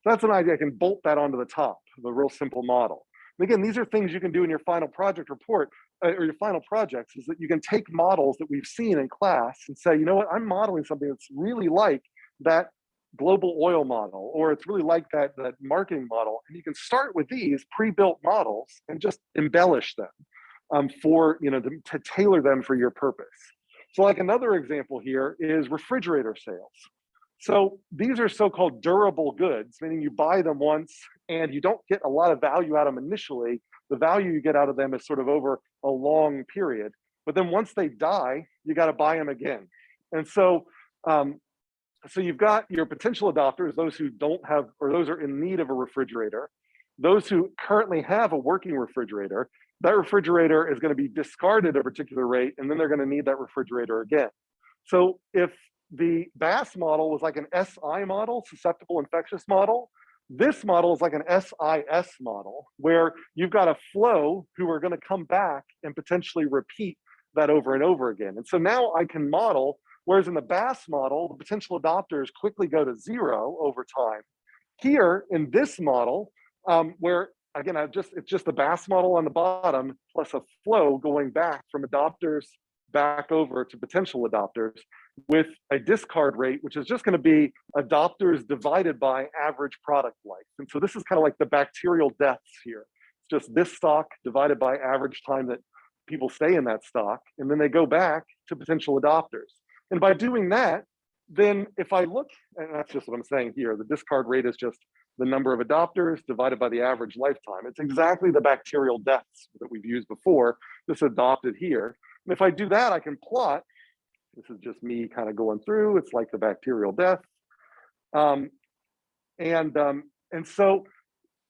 So that's an idea. I can bolt that onto the top of a real simple model. And again, these are things you can do in your final project report or your final projects, is that you can take models that we've seen in class and say, you know what, I'm modeling something that's really like that global oil model, or it's really like that marketing model. And you can start with these pre-built models and just embellish them for, you know, to tailor them for your purpose. So like another example here is refrigerator sales. So these are so-called durable goods, meaning you buy them once and you don't get a lot of value out of them initially. The value you get out of them is sort of over a long period. But then once they die, you got to buy them again. And so, so you've got your potential adopters, those who don't have, or those are in need of a refrigerator, those who currently have a working refrigerator. That refrigerator is going to be discarded at a particular rate, and then they're going to need that refrigerator again. So if the BAS model was like an SI model, susceptible infectious model, this model is like an SIS model, where you've got a flow who are going to come back and potentially repeat that over and over again. And so now I can model, whereas in the BAS model, the potential adopters quickly go to zero over time. Here in this model, where again, it's just the BAS model on the bottom plus a flow going back from adopters back over to potential adopters with a discard rate, which is just going to be adopters divided by average product life. And so this is kind of like the bacterial deaths here. It's just this stock divided by average time that people stay in that stock, and then they go back to potential adopters. And by doing that, then if I look, and that's just what I'm saying here, the discard rate is just the number of adopters divided by the average lifetime. It's exactly the bacterial deaths that we've used before, just adopted here. And if I do that, I can plot, this is just me kind of going through, it's like the bacterial death. And so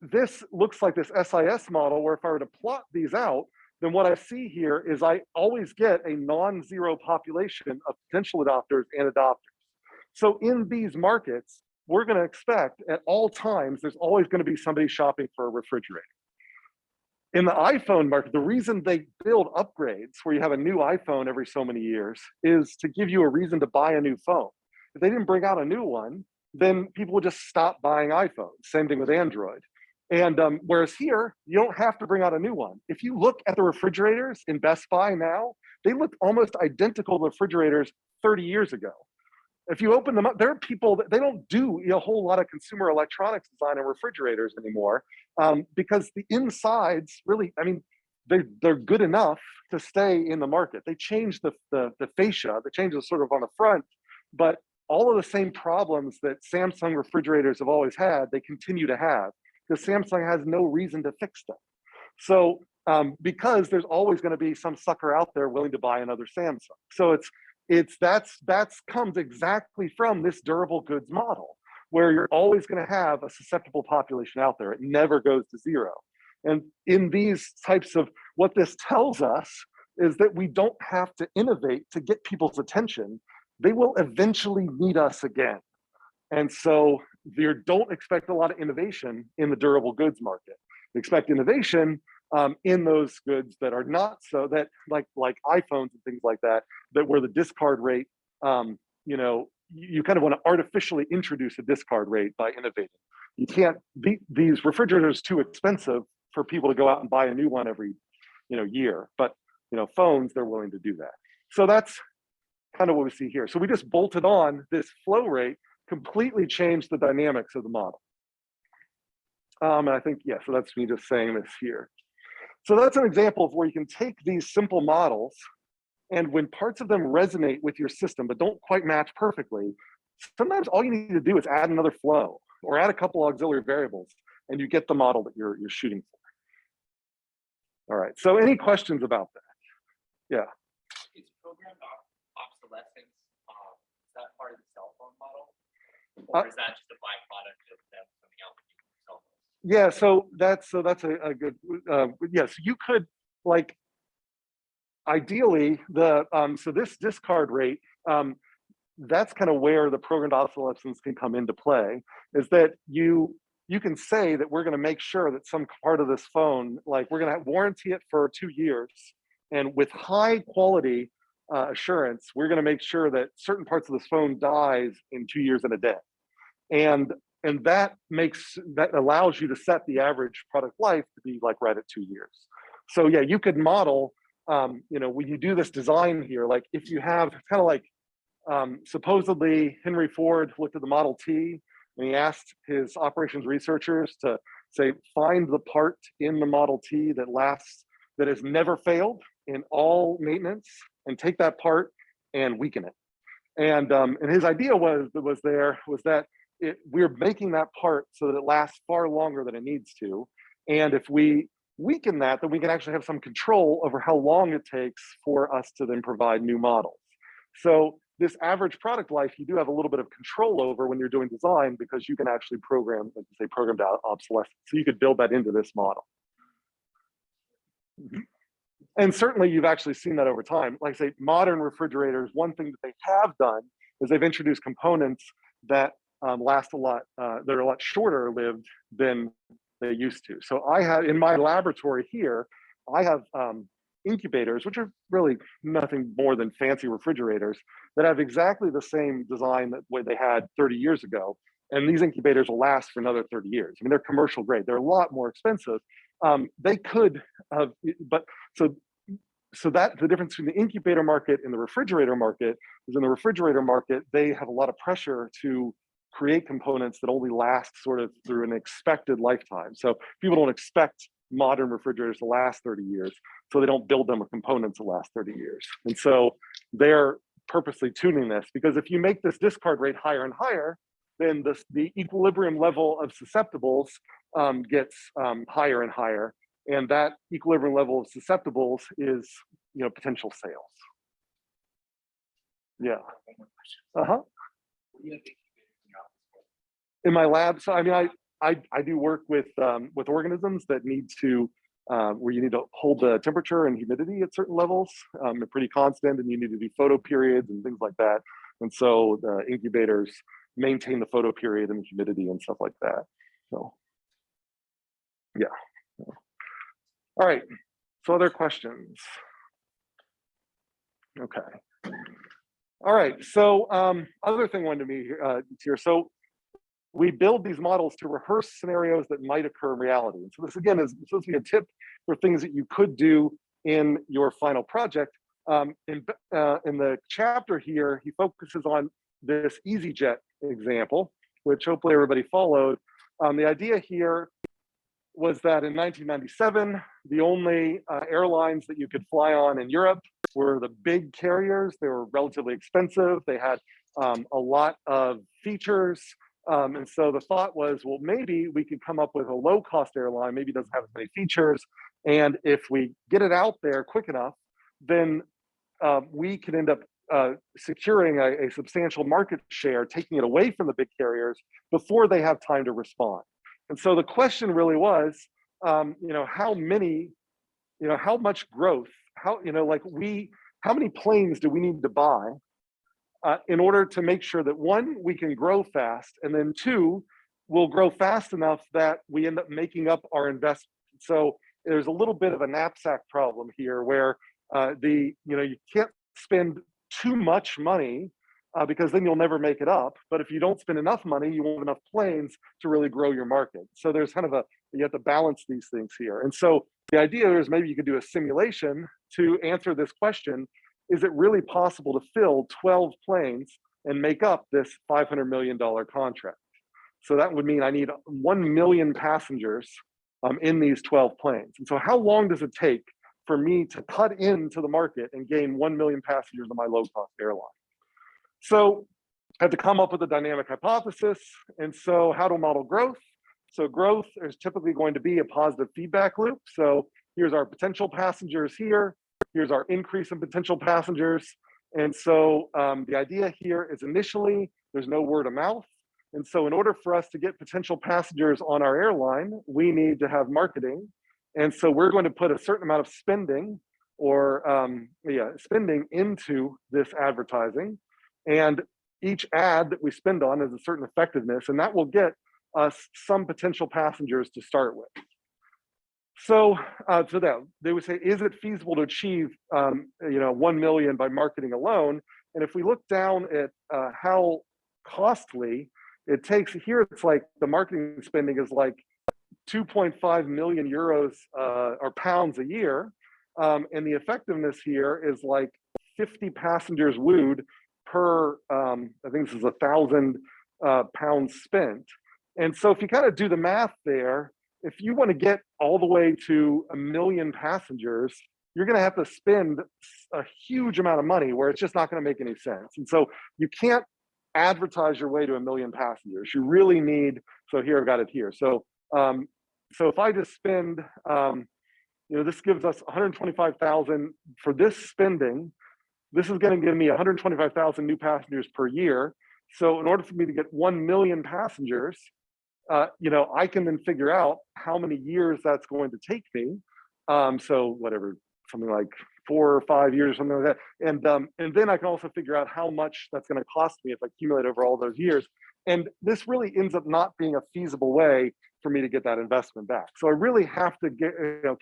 this looks like this SIS model, where if I were to plot these out, then what I see here is I always get a non-zero population of potential adopters and adopters. So in these markets, we're going to expect at all times, there's always going to be somebody shopping for a refrigerator. In the iPhone market, the reason they build upgrades where you have a new iPhone every so many years is to give you a reason to buy a new phone. If they didn't bring out a new one, then people would just stop buying iPhones. Same thing with Android. And whereas here, you don't have to bring out a new one. If you look at the refrigerators in Best Buy now, they look almost identical to refrigerators 30 years ago. If you open them up, there are people that they don't do a whole lot of consumer electronics design in refrigerators anymore, because the insides really, I mean, they're good enough to stay in the market. They changed the fascia, they changed it sort of on the front, but all of the same problems that Samsung refrigerators have always had, they continue to have, because Samsung has no reason to fix them. So because there's always going to be some sucker out there willing to buy another Samsung. So that's comes exactly from this durable goods model, where you're always going to have a susceptible population out there. It never goes to zero. And in these types of, what this tells us is that we don't have to innovate to get people's attention. They will eventually need us again. And so you don't expect a lot of innovation in the durable goods market. Expect innovation in those goods that are not so, that like iPhones and things like that, that where the discard rate, you know, you kind of want to artificially introduce a discard rate by innovating. You can't, these refrigerators too expensive for people to go out and buy a new one every, you know, year. But, you know, phones, they're willing to do that. So that's kind of what we see here. So we just bolted on this flow rate, completely changed the dynamics of the model. And I think, yeah, so that's me just saying this here. So that's an example of where you can take these simple models, and when parts of them resonate with your system but don't quite match perfectly, sometimes all you need to do is add another flow or add a couple auxiliary variables, and you get the model that you're shooting for. All right, so any questions about that? Yeah. Is programmed obsolescence, is that part of the cell phone model? Or is that just a byproduct of them coming out with new cell phones? Yeah, so that's a good, yes, you could, like, ideally, so this discard rate, that's kind of where the programmed obsolescence can come into play, is that you can say that we're going to make sure that some part of this phone, like we're going to warranty it for 2 years, and with high quality assurance, we're going to make sure that certain parts of this phone dies in 2 years and a day. And that allows you to set the average product life to be like right at 2 years. So yeah, you could model, you know, when you do this design here, like if you have kind of like, supposedly Henry Ford looked at the Model T and he asked his operations researchers to say, find the part in the Model T that lasts, that has never failed in all maintenance, and take that part and weaken it. And his idea was that we're making that part so that it lasts far longer than it needs to. And if we weaken that, then we can actually have some control over how long it takes for us to then provide new models. So this average product life, you do have a little bit of control over when you're doing design, because you can actually program, like you say, programmed obsolescence. So you could build that into this model. And certainly you've actually seen that over time. Like I say, modern refrigerators, one thing that they have done is they've introduced components that last a lot, they're a lot shorter lived than they used to. So I have, in my laboratory here, I have incubators, which are really nothing more than fancy refrigerators, that have exactly the same design that way they had 30 years ago. And these incubators will last for another 30 years. I mean, they're commercial grade. They're a lot more expensive. They could have, but so that the difference between the incubator market and the refrigerator market is, in the refrigerator market, they have a lot of pressure to create components that only last sort of through an expected lifetime. So people don't expect modern refrigerators to last 30 years, so they don't build them with components that last 30 years. And so they're purposely tuning this, because if you make this discard rate higher and higher, then the equilibrium level of susceptibles gets higher and higher. And that equilibrium level of susceptibles is, you know, potential sales. Yeah. Uh-huh. In my lab, so I mean, I do work with organisms that need to, where you need to hold the temperature and humidity at certain levels. They're pretty constant, and you need to do photo periods and things like that. And so the incubators maintain the photo period and the humidity and stuff like that. So, yeah. All right. So other questions? Okay. All right. So other thing wanted to be here. So we build these models to rehearse scenarios that might occur in reality. And so this again is supposed to be a tip for things that you could do in your final project. In the chapter here, he focuses on this easyJet example, which hopefully everybody followed. The idea here was that in 1997, the only airlines that you could fly on in Europe were the big carriers. They were relatively expensive. They had a lot of features. And so the thought was, well, maybe we could come up with a low-cost airline, maybe it doesn't have as many features. And if we get it out there quick enough, then we can end up securing a substantial market share, taking it away from the big carriers before they have time to respond. And so the question really was, how many, how much growth, how many planes do we need to buy in order to make sure that one, we can grow fast, and then two, we'll grow fast enough that we end up making up our investment. So there's a little bit of a knapsack problem here where you can't spend too much money because then you'll never make it up. But if you don't spend enough money, you won't have enough planes to really grow your market. So there's kind of you have to balance these things here. And so the idea is maybe you could do a simulation to answer this question. Is it really possible to fill 12 planes and make up this $500 million contract? So that would mean I need 1 million passengers in these 12 planes. And so how long does it take for me to cut into the market and gain 1 million passengers on my low-cost airline? So I had to come up with a dynamic hypothesis. And so how to model growth? So growth is typically going to be a positive feedback loop. So here's our potential passengers here. Here's our increase in potential passengers. And so the idea here is initially there's no word of mouth. And so in order for us to get potential passengers on our airline, we need to have marketing. And so we're going to put a certain amount of spending spending into this advertising. And each ad that we spend on has a certain effectiveness, and that will get us some potential passengers to start with. So that they would say, is it feasible to achieve 1 million by marketing alone? And if we look down at how costly it takes, here it's like the marketing spending is like 2.5 million euros or pounds a year. And the effectiveness here is like 50 passengers wooed per, I think this is 1,000 pounds spent. And so if you kind of do the math there, if you want to get all the way to 1 million passengers, you're going to have to spend a huge amount of money where it's just not going to make any sense. And so you can't advertise your way to 1 million passengers. You really need, so here I've got it here. So if I just spend, this gives us 125,000 for this spending. This is going to give me 125,000 new passengers per year. So in order for me to get 1 million passengers, I can then figure out how many years that's going to take me. So whatever, something like 4 or 5 years, something like that. And then I can also figure out how much that's going to cost me if I accumulate over all those years. And this really ends up not being a feasible way for me to get that investment back. So I really have to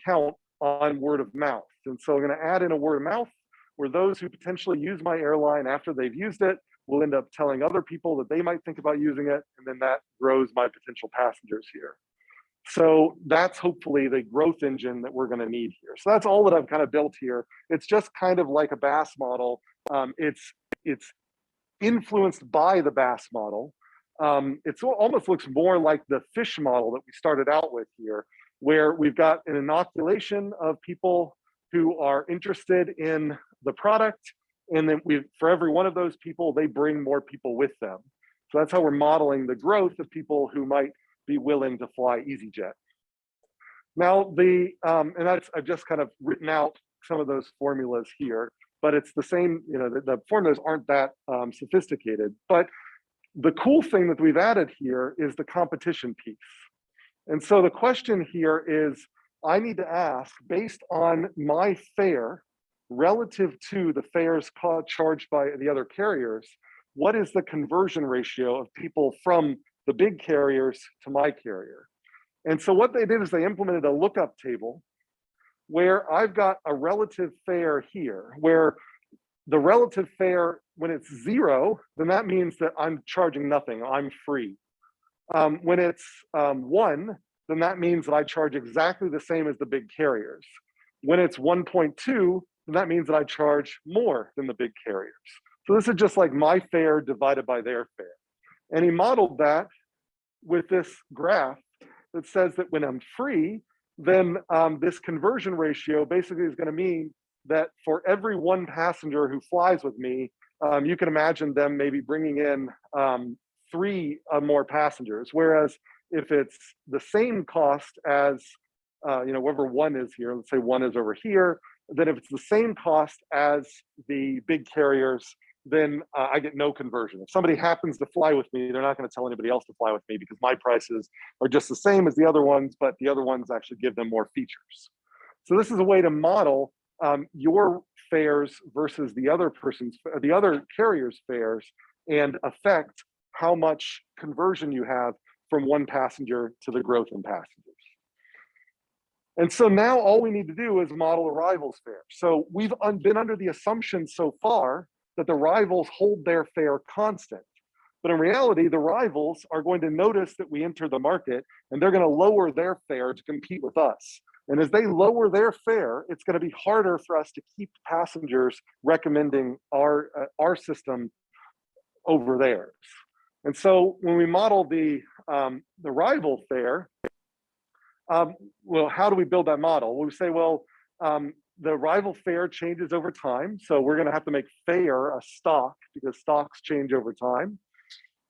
count on word of mouth. And so I'm going to add in a word of mouth where those who potentially use my airline after they've used it will end up telling other people that they might think about using it. And then that grows my potential passengers here. So that's hopefully the growth engine that we're going to need here. So that's all that I've kind of built here. It's just kind of like a BAS model. It's influenced by the BAS model. It almost looks more like the fish model that we started out with here, where we've got an inoculation of people who are interested in the product. And then for every one of those people, they bring more people with them. So that's how we're modeling the growth of people who might be willing to fly easyJet. Now, I've just kind of written out some of those formulas here, but it's the same, the formulas aren't that sophisticated. But the cool thing that we've added here is the competition piece. And so the question here is, I need to ask, based on my fare relative to the fares charged by the other carriers, what is the conversion ratio of people from the big carriers to my carrier? And so what they did is they implemented a lookup table where I've got a relative fare here, where the relative fare, when it's 0, then that means that I'm charging nothing, I'm free. When it's 1, then that means that I charge exactly the same as the big carriers. When it's 1.2, then that means that I charge more than the big carriers. So this is just like my fare divided by their fare. And he modeled that with this graph that says that when I'm free, then this conversion ratio basically is going to mean that for every 1 passenger who flies with me, you can imagine them maybe bringing in 3 more passengers. Whereas if it's the same cost as, whatever 1 is here, let's say 1 is over here, then if it's the same cost as the big carriers, then I get no conversion. If somebody happens to fly with me, they're not going to tell anybody else to fly with me because my prices are just the same as the other ones, but the other ones actually give them more features. So this is a way to model your fares versus the other carrier's fares and affect how much conversion you have from 1 passenger to the growth in passengers. And so now all we need to do is model a rival's fare. So we've been under the assumption so far that the rivals hold their fare constant. But in reality, the rivals are going to notice that we enter the market and they're going to lower their fare to compete with us. And as they lower their fare, it's going to be harder for us to keep passengers recommending our system over theirs. And so when we model the rival fare, well, how do we build that model? Well, we say, well, the rival fare changes over time. So we're going to have to make fare a stock because stocks change over time.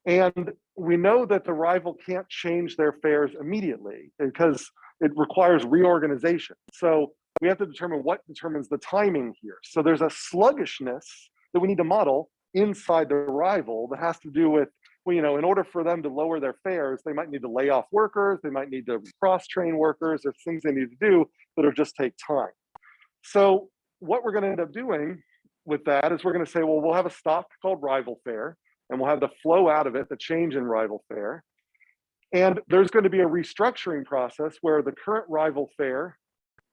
And we know that the rival can't change their fares immediately because it requires reorganization. So we have to determine what determines the timing here. So there's a sluggishness that we need to model inside the rival that has to do with, well, in order for them to lower their fares, they might need to lay off workers, they might need to cross-train workers, there's things they need to do that'll just take time. So what we're going to end up doing with that is we're going to say, well, we'll have a stock called rival fare, and we'll have the flow out of it, the change in rival fare. And there's going to be a restructuring process where the current rival fare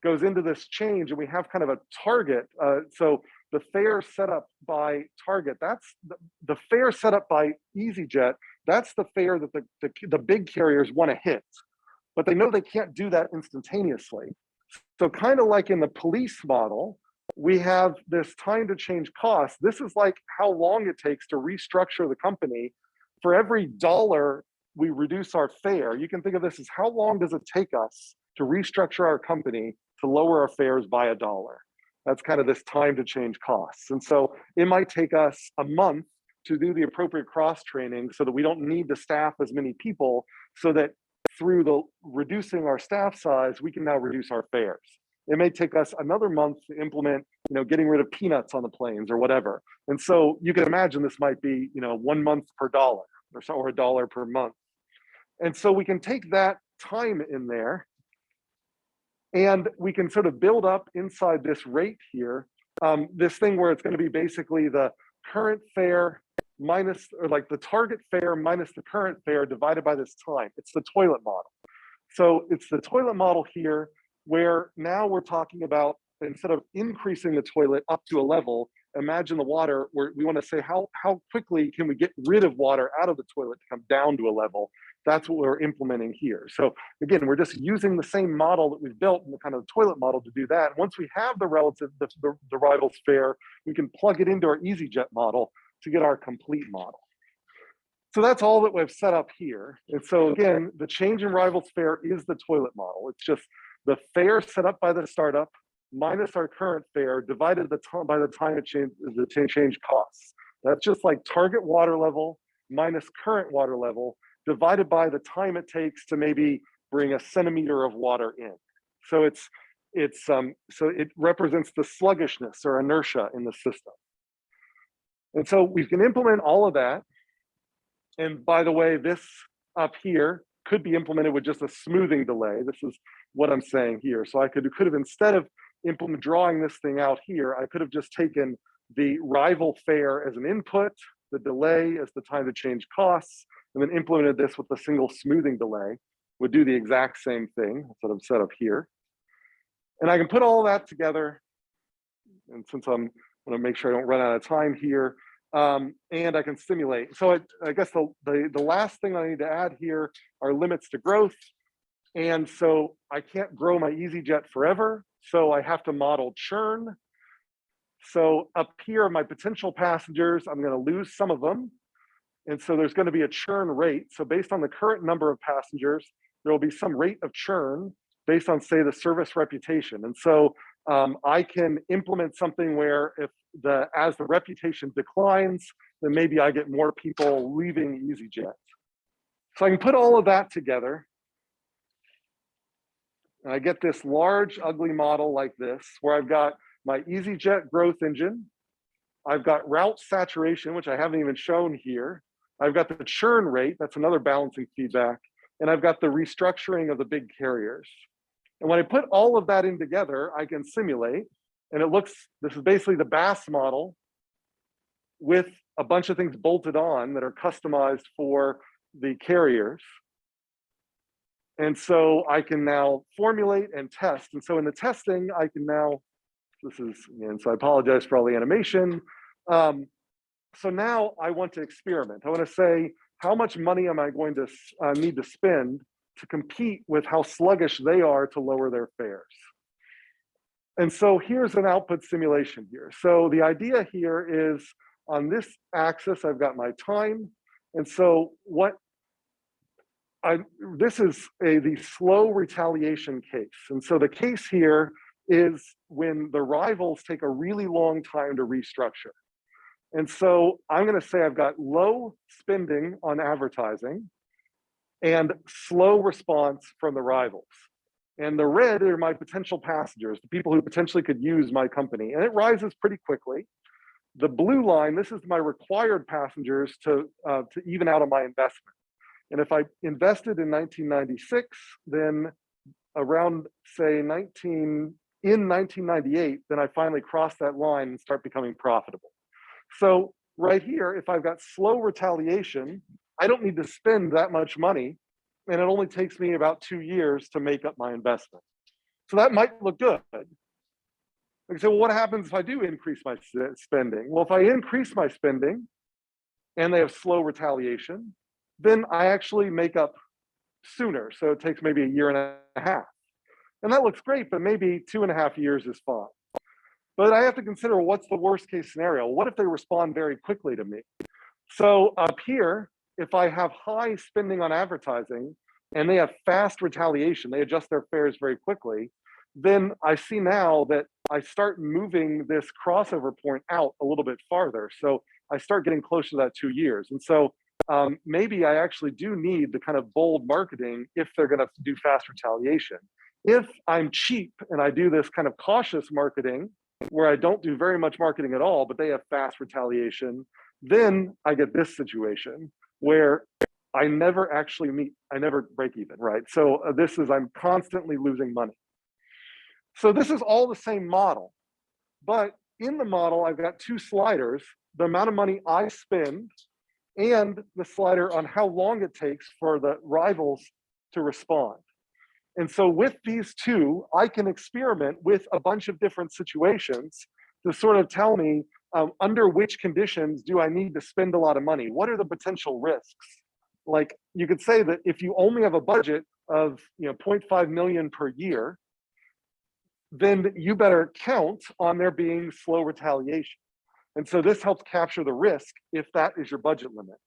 goes into this change, and we have kind of a target. So the fare set up by target, that's the fare set up by easyJet, that's the fare that the big carriers want to hit. But they know they can't do that instantaneously. So kind of like in the police model, we have this time to change costs. This is like how long it takes to restructure the company. For every dollar we reduce our fare, you can think of this as how long does it take us to restructure our company to lower our fares by $1. That's kind of this time to change costs. And so it might take us a month to do the appropriate cross training so that we don't need to staff as many people, so that through the reducing our staff size, we can now reduce our fares. It may take us another month to implement, getting rid of peanuts on the planes or whatever. And so you can imagine this might be, 1 month per dollar or so, or $1 per month. And so we can take that time in there and we can sort of build up inside this rate here, this thing where it's going to be basically the current fare minus, or like the target fare minus the current fare divided by this time. It's the toilet model. So it's the toilet model here where now we're talking about, instead of increasing the toilet up to a level, imagine the water where we want to say how quickly can we get rid of water out of the toilet to come down to a level. That's what we're implementing here. So again, we're just using the same model that we've built in the kind of toilet model to do that. Once we have the rivals fare, we can plug it into our easyJet model to get our complete model. So that's all that we've set up here. And so again, the change in rivals fare is the toilet model. It's just the fare set up by the startup minus our current fare divided by the time it change costs. That's just like target water level minus current water level divided by the time it takes to maybe bring a centimeter of water in. So so it represents the sluggishness or inertia in the system. And so we can implement all of that. And by the way, this up here could be implemented with just a smoothing delay. This is what I'm saying here. So I could have, instead of drawing this thing out here, I could have just taken the rival fare as an input, the delay as the time to change costs, and then implemented this with a single smoothing delay. Would do the exact same thing. That's what I've set up here. And I can put all that together. And since I'm going to make sure I don't run out of time here, and I can simulate. So I guess the last thing I need to add here are limits to growth. And so I can't grow my easyJet forever. So I have to model churn. So up here, my potential passengers, I'm going to lose some of them. And so there's going to be a churn rate. So based on the current number of passengers, there will be some rate of churn based on, say, the service reputation. And so I can implement something where as the reputation declines, then maybe I get more people leaving easyJet. So I can put all of that together. And I get this large, ugly model like this, where I've got my easyJet growth engine. I've got route saturation, which I haven't even shown here. I've got the churn rate, that's another balancing feedback. And I've got the restructuring of the big carriers. And when I put all of that in together, I can simulate. And this is basically the BAS model with a bunch of things bolted on that are customized for the carriers. And so I can now formulate and test. And so in the testing, I can now, and so I apologize for all the animation. So now I want to experiment. I want to say, how much money am I going to need to spend to compete with how sluggish they are to lower their fares? And so here's an output simulation here. So the idea here is on this axis, I've got my time. And so this is the slow retaliation case. And so the case here is when the rivals take a really long time to restructure. And so I'm going to say I've got low spending on advertising and slow response from the rivals. And the red are my potential passengers, the people who potentially could use my company. And it rises pretty quickly. The blue line, this is my required passengers to even out of my investment. And if I invested in 1996, then around, say, in 1998, then I finally cross that line and start becoming profitable. So right here, if I've got slow retaliation, I don't need to spend that much money, and it only takes me about 2 years to make up my investment. So that might look good. Like, so what happens if I do increase my spending? Well, if I increase my spending and they have slow retaliation, then I actually make up sooner. So it takes maybe 1.5 years. And that looks great, but maybe 2.5 years is fine. But I have to consider, what's the worst case scenario? What if they respond very quickly to me? So up here, if I have high spending on advertising and they have fast retaliation, they adjust their fares very quickly, then I see now that I start moving this crossover point out a little bit farther. So I start getting close to that 2 years. And so maybe I actually do need the kind of bold marketing if they're going to do fast retaliation. If I'm cheap and I do this kind of cautious marketing, where I don't do very much marketing at all, but they have fast retaliation, then I get this situation where I never break even, right? So I'm constantly losing money. So this is all the same model, but in the model, I've got 2 sliders, the amount of money I spend and the slider on how long it takes for the rivals to respond. And so with these 2, I can experiment with a bunch of different situations to sort of tell me under which conditions do I need to spend a lot of money? What are the potential risks? Like, you could say that if you only have a budget of 0.5 million per year, then you better count on there being slow retaliation. And so this helps capture the risk if that is your budget limit.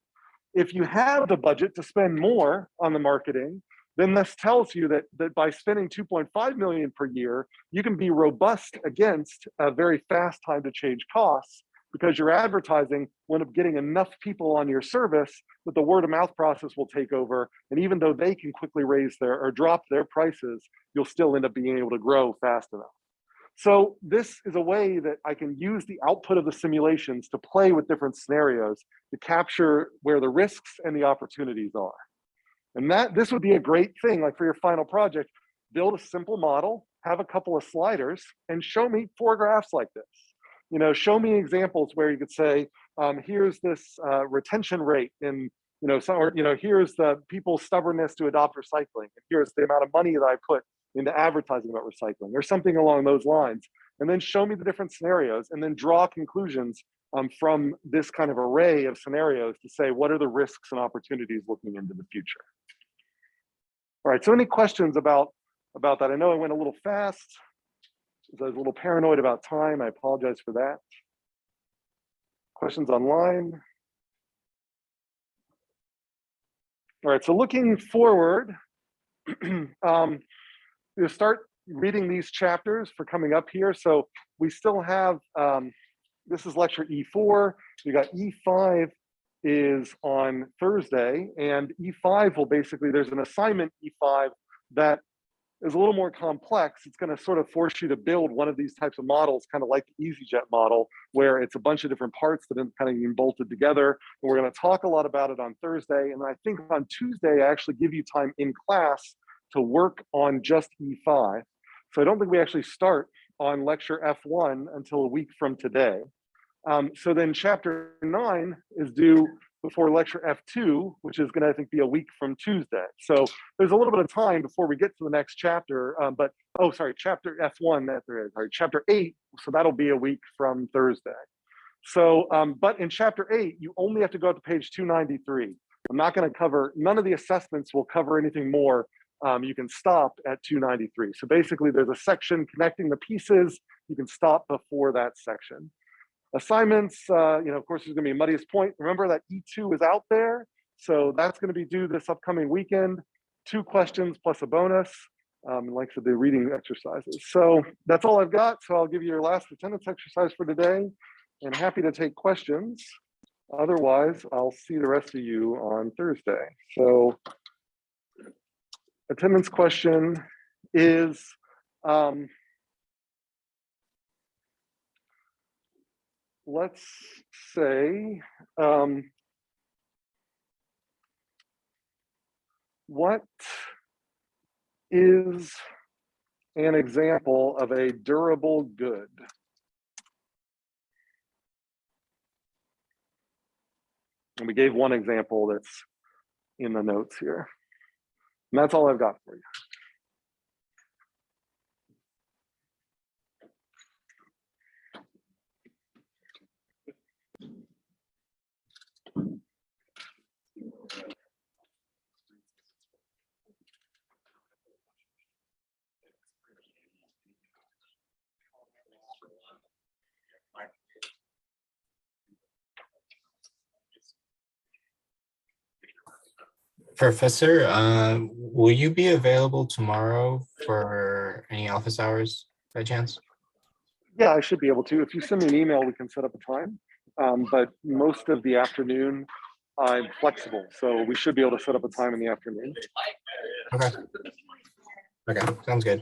If you have the budget to spend more on the marketing, then this tells you that by spending 2.5 million per year, you can be robust against a very fast time to change costs, because your advertising will end up getting enough people on your service that the word of mouth process will take over. And even though they can quickly raise or drop their prices, you'll still end up being able to grow fast enough. So this is a way that I can use the output of the simulations to play with different scenarios to capture where the risks and the opportunities are. And this would be a great thing, like for your final project, build a simple model, have a couple of sliders, and show me 4 graphs like this. Show me examples where you could say, here's this retention rate in, here's the people's stubbornness to adopt recycling, and here's the amount of money that I put into advertising about recycling, or something along those lines. And then show me the different scenarios, and then draw conclusions from this kind of array of scenarios to say, what are the risks and opportunities looking into the future? All right, so any questions about that? I know I went a little fast. I was a little paranoid about time. I apologize for that. Questions online? All right, so looking forward, we'll start reading these chapters for coming up here. So we still have, this is lecture E4. We got E5 is on Thursday, and E5 will basically, there's an assignment E5 that is a little more complex. It's going to sort of force you to build one of these types of models, kind of like the easyJet model, where it's a bunch of different parts that are kind of being bolted together. And we're going to talk a lot about it on Thursday. And I think on Tuesday, I actually give you time in class to work on just E5. So I don't think we actually start on lecture F1 until a week from today. So then chapter 9 is due before lecture F2, which is going to, I think, be a week from Tuesday. So there's a little bit of time before we get to the next chapter. Chapter F1, chapter 8. So that'll be a week from Thursday. So, but in chapter 8, you only have to go up to page 293. I'm not going to cover, none of the assessments will cover anything more. You can stop at 293. So basically there's a section connecting the pieces. You can stop before that section. Assignments, of course, there's going to be a muddiest point. Remember that E2 is out there. So that's going to be due this upcoming weekend. 2 questions plus a bonus, like the reading exercises. So that's all I've got. So I'll give you your last attendance exercise for today, and happy to take questions. Otherwise, I'll see the rest of you on Thursday. So attendance question is, let's say, what is an example of a durable good? And we gave one example that's in the notes here. And that's all I've got for you. Professor, will you be available tomorrow for any office hours by chance? Yeah, I should be able to. If you send me an email, we can set up a time. But most of the afternoon, I'm flexible. So we should be able to set up a time in the afternoon. Okay. Okay, sounds good.